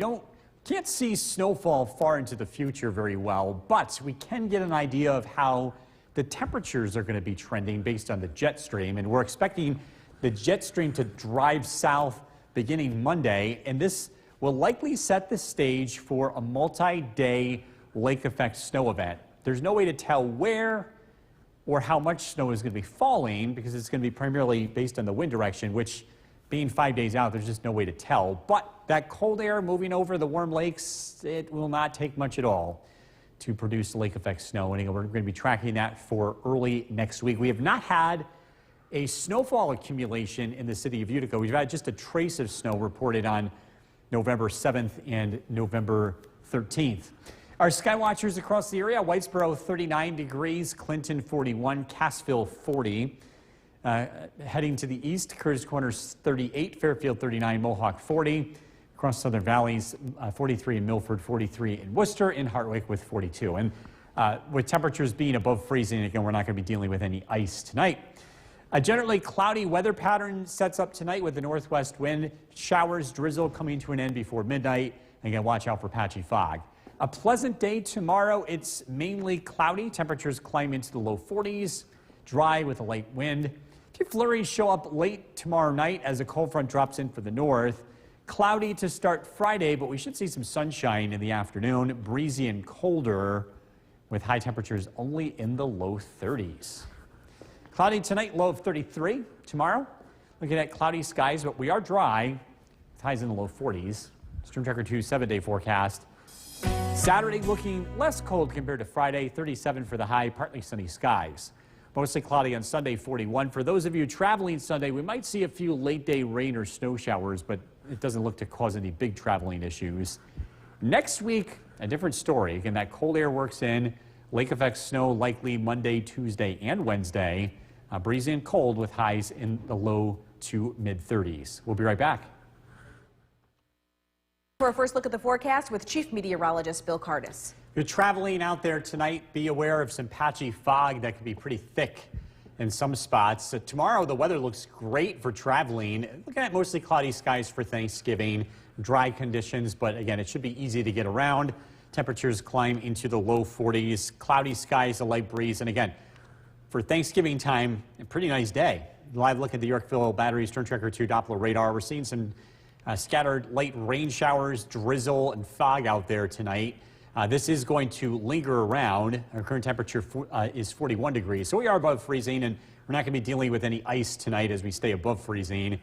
can't see snowfall far into the future very well, but we can get an idea of how the temperatures are going to be trending based on the jet stream, and we're expecting the jet stream to drive south beginning Monday, and this will likely set the stage for a multi-day lake effect snow event. There's no way to tell where or how much snow is going to be falling because it's going to be primarily based on the wind direction, which being 5 days out, there's just no way to tell. But that cold air moving over the warm lakes, it will not take much at all to produce lake effect snow. And we're going to be tracking that for early next week. We have not had a snowfall accumulation in the city of Utica. We've had just a trace of snow reported on November 7th and November 13th. Our sky watchers across the area: Whitesboro 39 degrees, Clinton 41, Cassville 40. Heading to the east, Curtis Corners 38, Fairfield 39, Mohawk 40. Across Southern Valleys, 43 in Milford, 43 in Worcester, in Hartwick with 42. And with temperatures being above freezing, again, we're not going to be dealing with any ice tonight. A generally cloudy weather pattern sets up tonight with the northwest wind. Showers, drizzle coming to an end before midnight. Again, watch out for patchy fog. A pleasant day tomorrow. It's mainly cloudy. Temperatures climb into the low 40s. Dry with a light wind. A few flurries show up late tomorrow night as a cold front drops in for the north. Cloudy to start Friday, but we should see some sunshine in the afternoon. Breezy and colder with high temperatures only in the low 30s. Cloudy tonight, low of 33. Tomorrow, looking at cloudy skies, but we are dry with highs in the low 40s. Storm Tracker 2 7-day forecast. Saturday looking less cold compared to Friday, 37 for the high, partly sunny skies. Mostly cloudy on Sunday, 41. For those of you traveling Sunday, we might see a few late day rain or snow showers, but it doesn't look to cause any big traveling issues. Next week, a different story. Again, that cold air works in. Lake effect snow likely Monday, Tuesday, and Wednesday. Breezy and cold with highs in the low to mid 30s. We'll be right back. For a first look at the forecast with Chief Meteorologist Bill Cardis. If you're traveling out there tonight, be aware of some patchy fog that can be pretty thick in some spots. Tomorrow, the weather looks great for traveling. Looking at mostly cloudy skies for Thanksgiving, dry conditions, but again, it should be easy to get around. Temperatures climb into the low 40s, cloudy skies, a light breeze, and again, for Thanksgiving time, a pretty nice day. Live look at the Yorkville Battery Storm Tracker 2 Doppler radar. We're seeing some scattered light rain showers, drizzle, and fog out there tonight. This is going to linger around. Our current temperature is 41 degrees, so we are above freezing, and we're not going to be dealing with any ice tonight as we stay above freezing.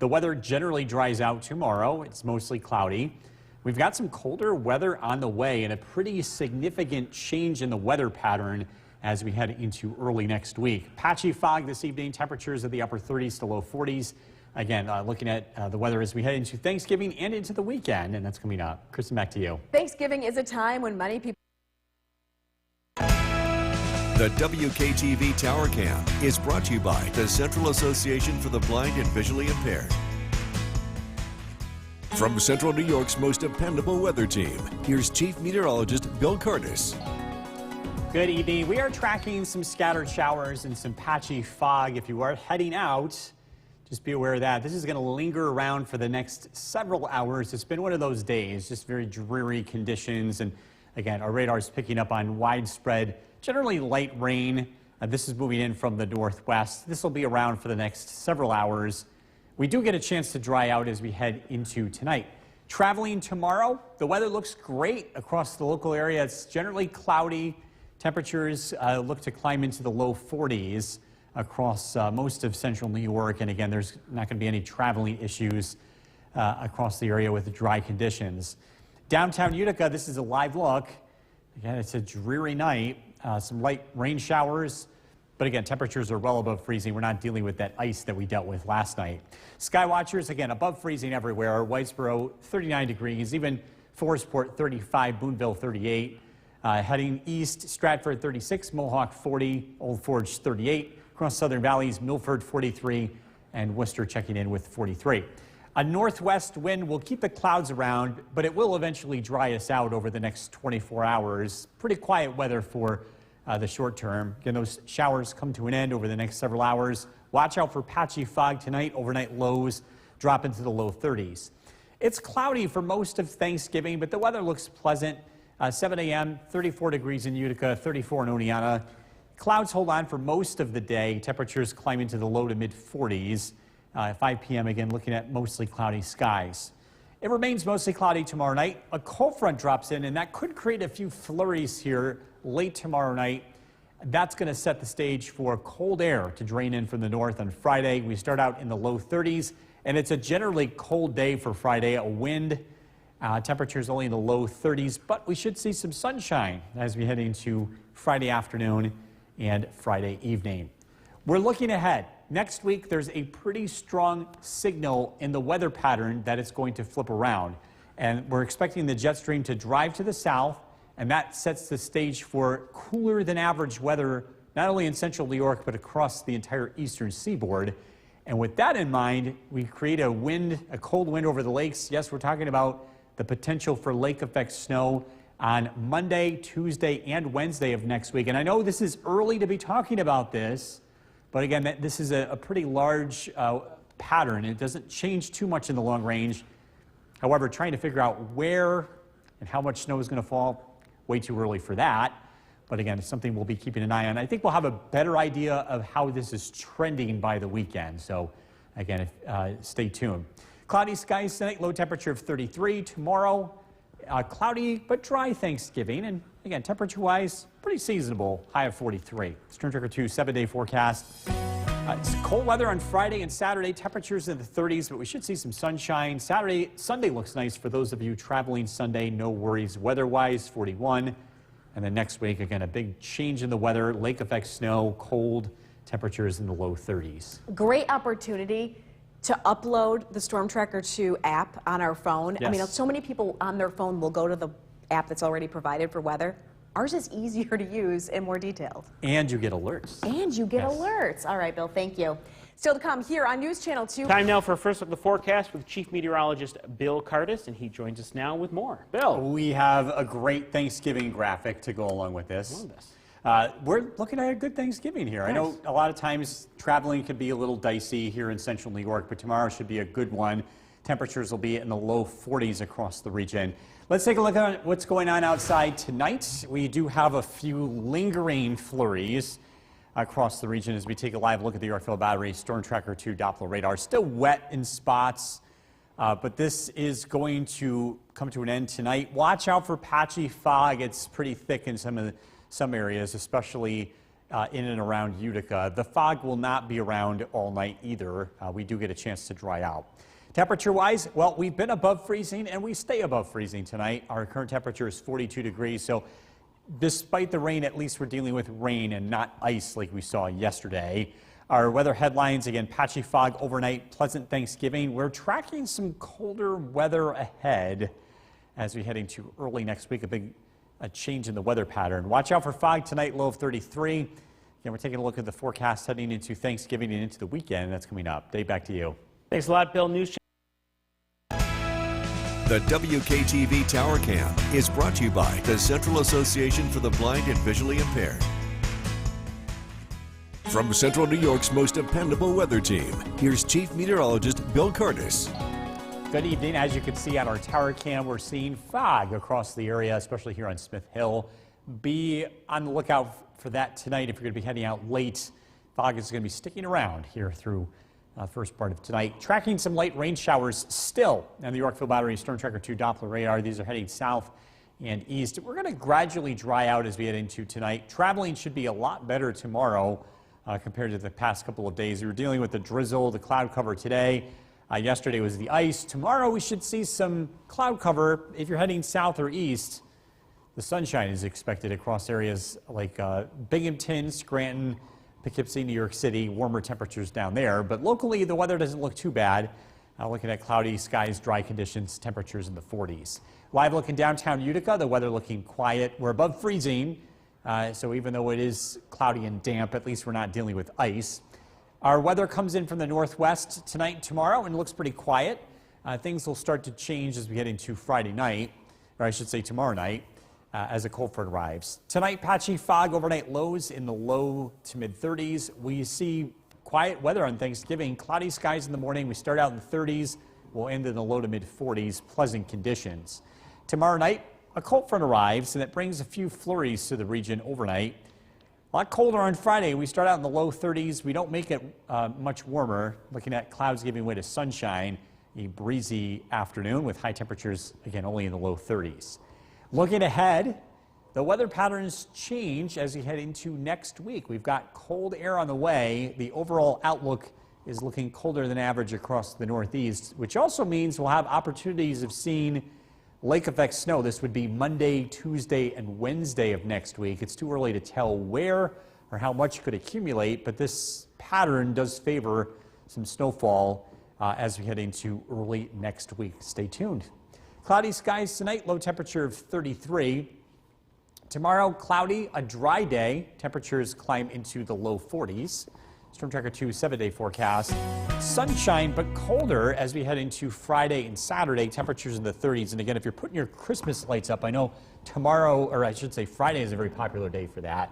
The weather generally dries out tomorrow. It's mostly cloudy. We've got some colder weather on the way and a pretty significant change in the weather pattern as we head into early next week. Patchy fog this evening, temperatures of the upper 30s to low 40s. Again, looking at the weather as we head into Thanksgiving and into the weekend, and that's coming up. Kristen, back to you. Thanksgiving is a time when many people. The WKTV Tower Cam is brought to you by the Central Association for the Blind and Visually Impaired. From Central New York's most dependable weather team, here's Chief Meteorologist Bill Cardis. Good evening. We are tracking some scattered showers and some patchy fog. If you are heading out, just be aware of that. This is going to linger around for the next several hours. It's been one of those days, just very dreary conditions. And again, our radar is picking up on widespread, generally light rain. This is moving in from the northwest. This will be around for the next several hours. We do get a chance to dry out as we head into tonight. Traveling tomorrow, the weather looks great across the local area. It's generally cloudy. Temperatures look to climb into the low 40s across most of central New York. And again, there's not going to be any traveling issues across the area with the dry conditions. Downtown Utica, this is a live look. Again, it's a dreary night. Some light rain showers. But again, temperatures are well above freezing. We're not dealing with that ice that we dealt with last night. Sky watchers, again, above freezing everywhere. Whitesboro, 39 degrees. Even Forestport, 35. Boonville, 38. Heading east, Stratford 36, Mohawk 40, Old Forge 38, across Southern Valleys, Milford 43, and Worcester checking in with 43. A northwest wind will keep the clouds around, but it will eventually dry us out over the next 24 hours. Pretty quiet weather for the short term. Again, those showers come to an end over the next several hours. Watch out for patchy fog tonight. Overnight lows drop into the low 30s. It's cloudy for most of Thanksgiving, but the weather looks pleasant. 7 a.m., 34 degrees in Utica, 34 in Oneonta. Clouds hold on for most of the day. Temperatures climb into the low to mid 40s. 5 p.m. again, looking at mostly cloudy skies. It remains mostly cloudy tomorrow night. A cold front drops in, and that could create a few flurries here late tomorrow night. That's going to set the stage for cold air to drain in from the north on Friday. We start out in the low 30s, and it's a generally cold day for Friday. A wind. Temperatures only in the low 30s, but we should see some sunshine as we head into Friday afternoon and Friday evening. We're looking ahead. Next week, there's a pretty strong signal in the weather pattern that it's going to flip around. And we're expecting the jet stream to drive to the south, and that sets the stage for cooler than average weather not only in central New York, but across the entire eastern seaboard. And with that in mind, we create a cold wind over the lakes. Yes, we're talking about the potential for lake effect snow on Monday, Tuesday, and Wednesday of next week. And I know this is early to be talking about this, but again, this is a pretty large pattern. It doesn't change too much in the long range. However, trying to figure out where and how much snow is going to fall, way too early for that. But again, it's something we'll be keeping an eye on. I think we'll have a better idea of how this is trending by the weekend. So again, stay tuned. Cloudy skies tonight, low temperature of 33. Tomorrow, cloudy but dry Thanksgiving. And again, temperature-wise, pretty seasonable, high of 43. Storm Tracker 2 7-day forecast. It's cold weather on Friday and Saturday, temperatures in the 30s, but we should see some sunshine. Sunday looks nice for those of you traveling Sunday, no worries weather-wise, 41. And then next week, again, a big change in the weather, lake effect snow, cold, temperatures in the low 30s. Great opportunity to upload the Storm Tracker 2 app on our phone. Yes. I mean, so many people on their phone will go to the app that's already provided for weather. Ours is easier to use and more detailed. And you get alerts. And you get Yes. alerts. All right, Bill, thank you. Still to come here on News Channel 2. Time now for a first look at the forecast with Chief Meteorologist Bill Cardis, and he joins us now with more. Bill. We have a great Thanksgiving graphic to go along with this. Love this. We're looking at a good Thanksgiving here. I know a lot of times traveling can be a little dicey here in central New York, but tomorrow should be a good one. Temperatures will be in the low 40s across the region. Let's take a look at what's going on outside tonight. We do have a few lingering flurries across the region as we take a live look at the Yorkville Battery Storm Tracker 2 Doppler radar. Still wet in spots, but this is going to come to an end tonight. Watch out for patchy fog. It's pretty thick in some areas, especially in and around Utica. The fog will not be around all night either. We do get a chance to dry out. Temperature-wise, well, we've been above freezing and we stay above freezing tonight. Our current temperature is 42 degrees, so despite the rain, at least we're dealing with rain and not ice like we saw yesterday. Our weather headlines, again, patchy fog overnight, pleasant Thanksgiving. We're tracking some colder weather ahead as we head into early next week, a change in the weather pattern. Watch out for fog tonight, low of 33. Again, we're taking a look at the forecast heading into Thanksgiving and into the weekend. That's coming up. Dave, back to you. Thanks a lot, Bill. News. The WKTV Tower Cam is brought to you by the Central Association for the Blind and Visually Impaired. From Central New York's most dependable weather team, here's Chief Meteorologist Bill Cardis. Good evening. As you can see on our tower cam, we're seeing fog across the area, especially here on Smith Hill. Be on the lookout for that tonight if you're going to be heading out late. Fog is going to be sticking around here through first part of tonight. Tracking some light rain showers still on the Yorkville Battery Storm Tracker 2 Doppler radar. These are heading south and east. We're going to gradually dry out as we head into tonight. Traveling should be a lot better tomorrow compared to the past couple of days. We were dealing with the drizzle, the cloud cover today. Yesterday was the ice. Tomorrow we should see some cloud cover. If you're heading south or east, the sunshine is expected across areas like Binghamton, Scranton, Poughkeepsie, New York City, warmer temperatures down there. But locally, the weather doesn't look too bad. Looking at cloudy skies, dry conditions, temperatures in the 40s. Live look in downtown Utica, the weather looking quiet. We're above freezing, so even though it is cloudy and damp, at least we're not dealing with ice. Our weather comes in from the northwest tonight and tomorrow and looks pretty quiet. Things will start to change as we get into Friday night, or I should say tomorrow night, as the cold front arrives. Tonight, patchy fog, overnight lows in the low to mid 30s. We see quiet weather on Thanksgiving, cloudy skies in the morning. We start out in the 30s, we'll end in the low to mid 40s, pleasant conditions. Tomorrow night, a cold front arrives and it brings a few flurries to the region overnight. A lot colder on Friday. We start out in the low 30s. We don't make it much warmer. Looking at clouds giving way to sunshine, a breezy afternoon with high temperatures, again, only in the low 30s. Looking ahead, the weather patterns change as we head into next week. We've got cold air on the way. The overall outlook is looking colder than average across the Northeast, which also means we'll have opportunities of seeing lake effect snow. This would be Monday, Tuesday, and Wednesday of next week. It's too early to tell where or how much could accumulate, but this pattern does favor some snowfall as we head into early next week. Stay tuned. Cloudy skies tonight, low temperature of 33. Tomorrow, cloudy, a dry day. Temperatures climb into the low 40s. Storm Tracker 2 7-day forecast. Sunshine, but colder as we head into Friday and Saturday. Temperatures in the 30s. And again, if you're putting your Christmas lights up, I know tomorrow, or I should say Friday, is a very popular day for that.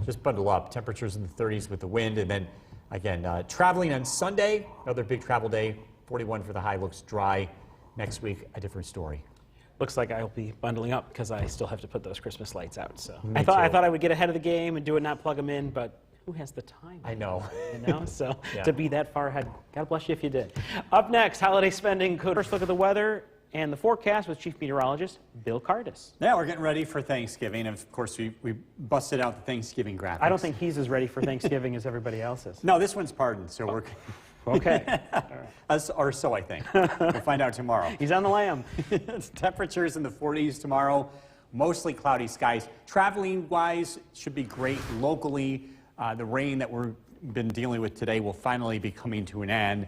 Just bundle up. Temperatures in the 30s with the wind. And then again, traveling on Sunday, another big travel day. 41 for the high, looks dry. Next week, a different story. Looks like I'll be bundling up because I still have to put those Christmas lights out. So Me I thought too. I would get ahead of the game and do it, not plug them in, but who has the time? I know. You know, so Yeah. to be that far ahead, God bless you if you did. Up next, holiday spending. First look at the weather and the forecast with Chief Meteorologist Bill Cardis. Yeah, we're getting ready for Thanksgiving. Of course, we busted out the Thanksgiving graphics. I don't think he's as ready for Thanksgiving as everybody else is. No, this one's pardoned, so we're... Okay. Or so I think. We'll find out tomorrow. He's on the lam. Temperatures in the 40s tomorrow, mostly cloudy skies. Traveling-wise, should be great locally. The rain that we've been dealing with today will finally be coming to an end.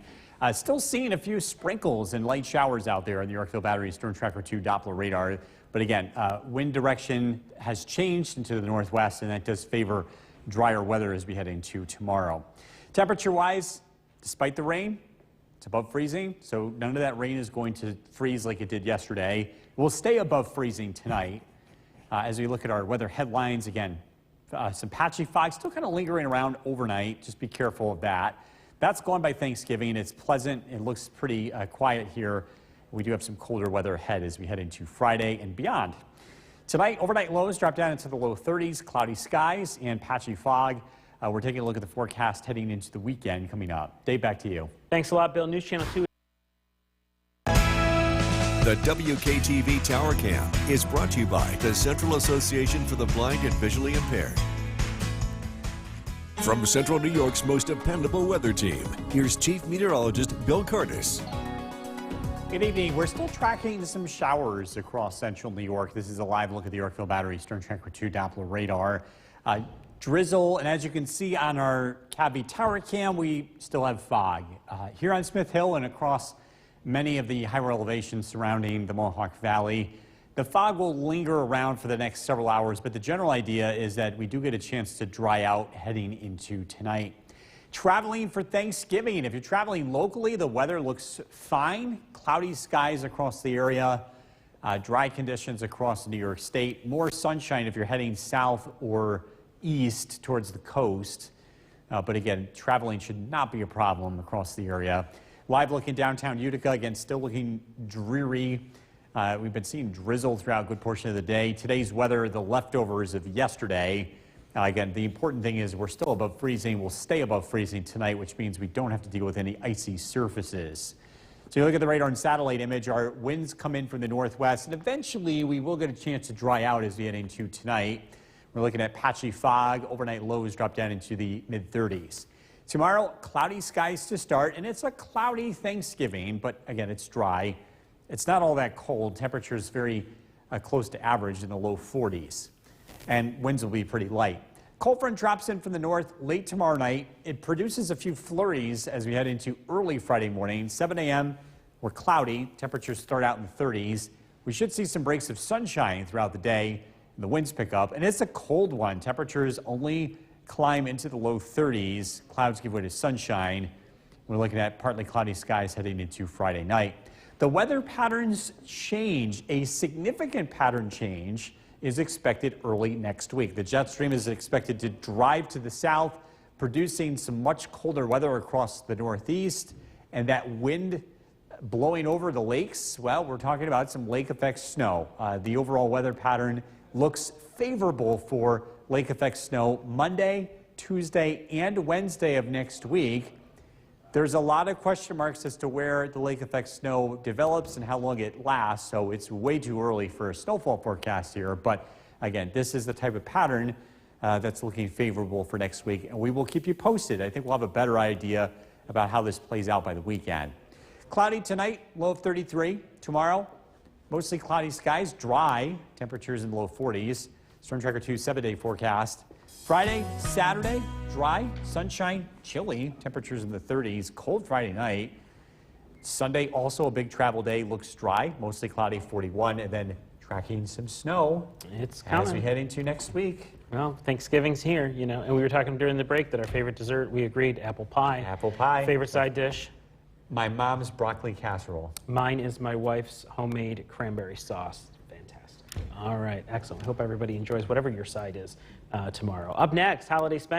Still seeing a few sprinkles and light showers out there on the Yorkville Battery Storm Tracker 2 Doppler radar. But again, wind direction has changed into the northwest, and that does favor drier weather as we head into tomorrow. Temperature-wise, despite the rain, it's above freezing, so none of that rain is going to freeze like it did yesterday. We'll stay above freezing tonight. As we look at our weather headlines, again, some patchy fog still kind of lingering around overnight. Just be careful of that. That's gone by Thanksgiving. It's pleasant. It looks pretty quiet here. We do have some colder weather ahead as we head into Friday and beyond. Tonight, overnight lows drop down into the low 30s, cloudy skies and patchy fog. We're taking a look at the forecast heading into the weekend coming up. Dave, back to you. Thanks a lot, Bill. News Channel 2. The WKTV Tower Cam is brought to you by the Central Association for the Blind and Visually Impaired. From Central New York's most dependable weather team, here's Chief Meteorologist Bill Cardis. Good evening. We're still tracking some showers across central New York. This is a live look at the Yorkville Battery Storm Tracker 2 Doppler radar. Drizzle, and as you can see on our Cabby Tower Cam, we still have fog. Here on Smith Hill and across many of the higher elevations surrounding the Mohawk Valley, the fog will linger around for the next several hours, but the general idea is that we do get a chance to dry out heading into tonight. Traveling for Thanksgiving, if you're traveling locally, the weather looks fine. Cloudy skies across the area, dry conditions across New York State, more sunshine if you're heading south or east towards the coast. But again, traveling should not be a problem across the area. Live look in downtown Utica, again, still looking dreary. We've been seeing drizzle throughout a good portion of the day. Today's weather, the leftovers of yesterday. Again, the important thing is we're still above freezing. We'll stay above freezing tonight, which means we don't have to deal with any icy surfaces. So you look at the radar and satellite image, our winds come in from the northwest, and eventually we will get a chance to dry out as we head into tonight. We're looking at patchy fog. Overnight lows drop down into the mid-30s. Tomorrow, cloudy skies to start, and it's a cloudy Thanksgiving, but again, it's dry. It's not all that cold. Temperatures very close to average in the low 40s, and winds will be pretty light. Cold front drops in from the north late tomorrow night. It produces a few flurries as we head into early Friday morning. 7 a.m., we're cloudy. Temperatures start out in the 30s. We should see some breaks of sunshine throughout the day. The winds pick up, and it's a cold one. Temperatures only climb into the low 30s. Clouds give way to sunshine. We're looking at partly cloudy skies heading into Friday night. The weather patterns change. A significant pattern change is expected early next week. The jet stream is expected to drive to the south, producing some much colder weather across the northeast, and that wind blowing over the lakes, well, we're talking about some lake effect snow. The overall weather pattern looks favorable for lake effect snow Monday, Tuesday, and Wednesday of next week. There's a lot of question marks as to where the lake effect snow develops and how long it lasts, so it's way too early for a snowfall forecast here. But again, this is the type of pattern that's looking favorable for next week, and we will keep you posted. I think we'll have a better idea about how this plays out by the weekend. Cloudy tonight, low of 33. Tomorrow, mostly cloudy skies, dry, temperatures in the low 40s. Storm Tracker 2 7-day forecast. Friday, Saturday, dry, sunshine, chilly, temperatures in the 30s, cold Friday night. Sunday, also a big travel day, looks dry, mostly cloudy, 41, and then Tracking some snow It's as we coming. head into next week. Well, Thanksgiving's here, you know, and we were talking during the break that our favorite dessert, we agreed, apple pie. Apple pie. Favorite side dish? My mom's broccoli casserole. Mine is my wife's homemade cranberry sauce. Fantastic. All right, excellent. Hope everybody enjoys whatever your side is tomorrow. Up next, holiday spending.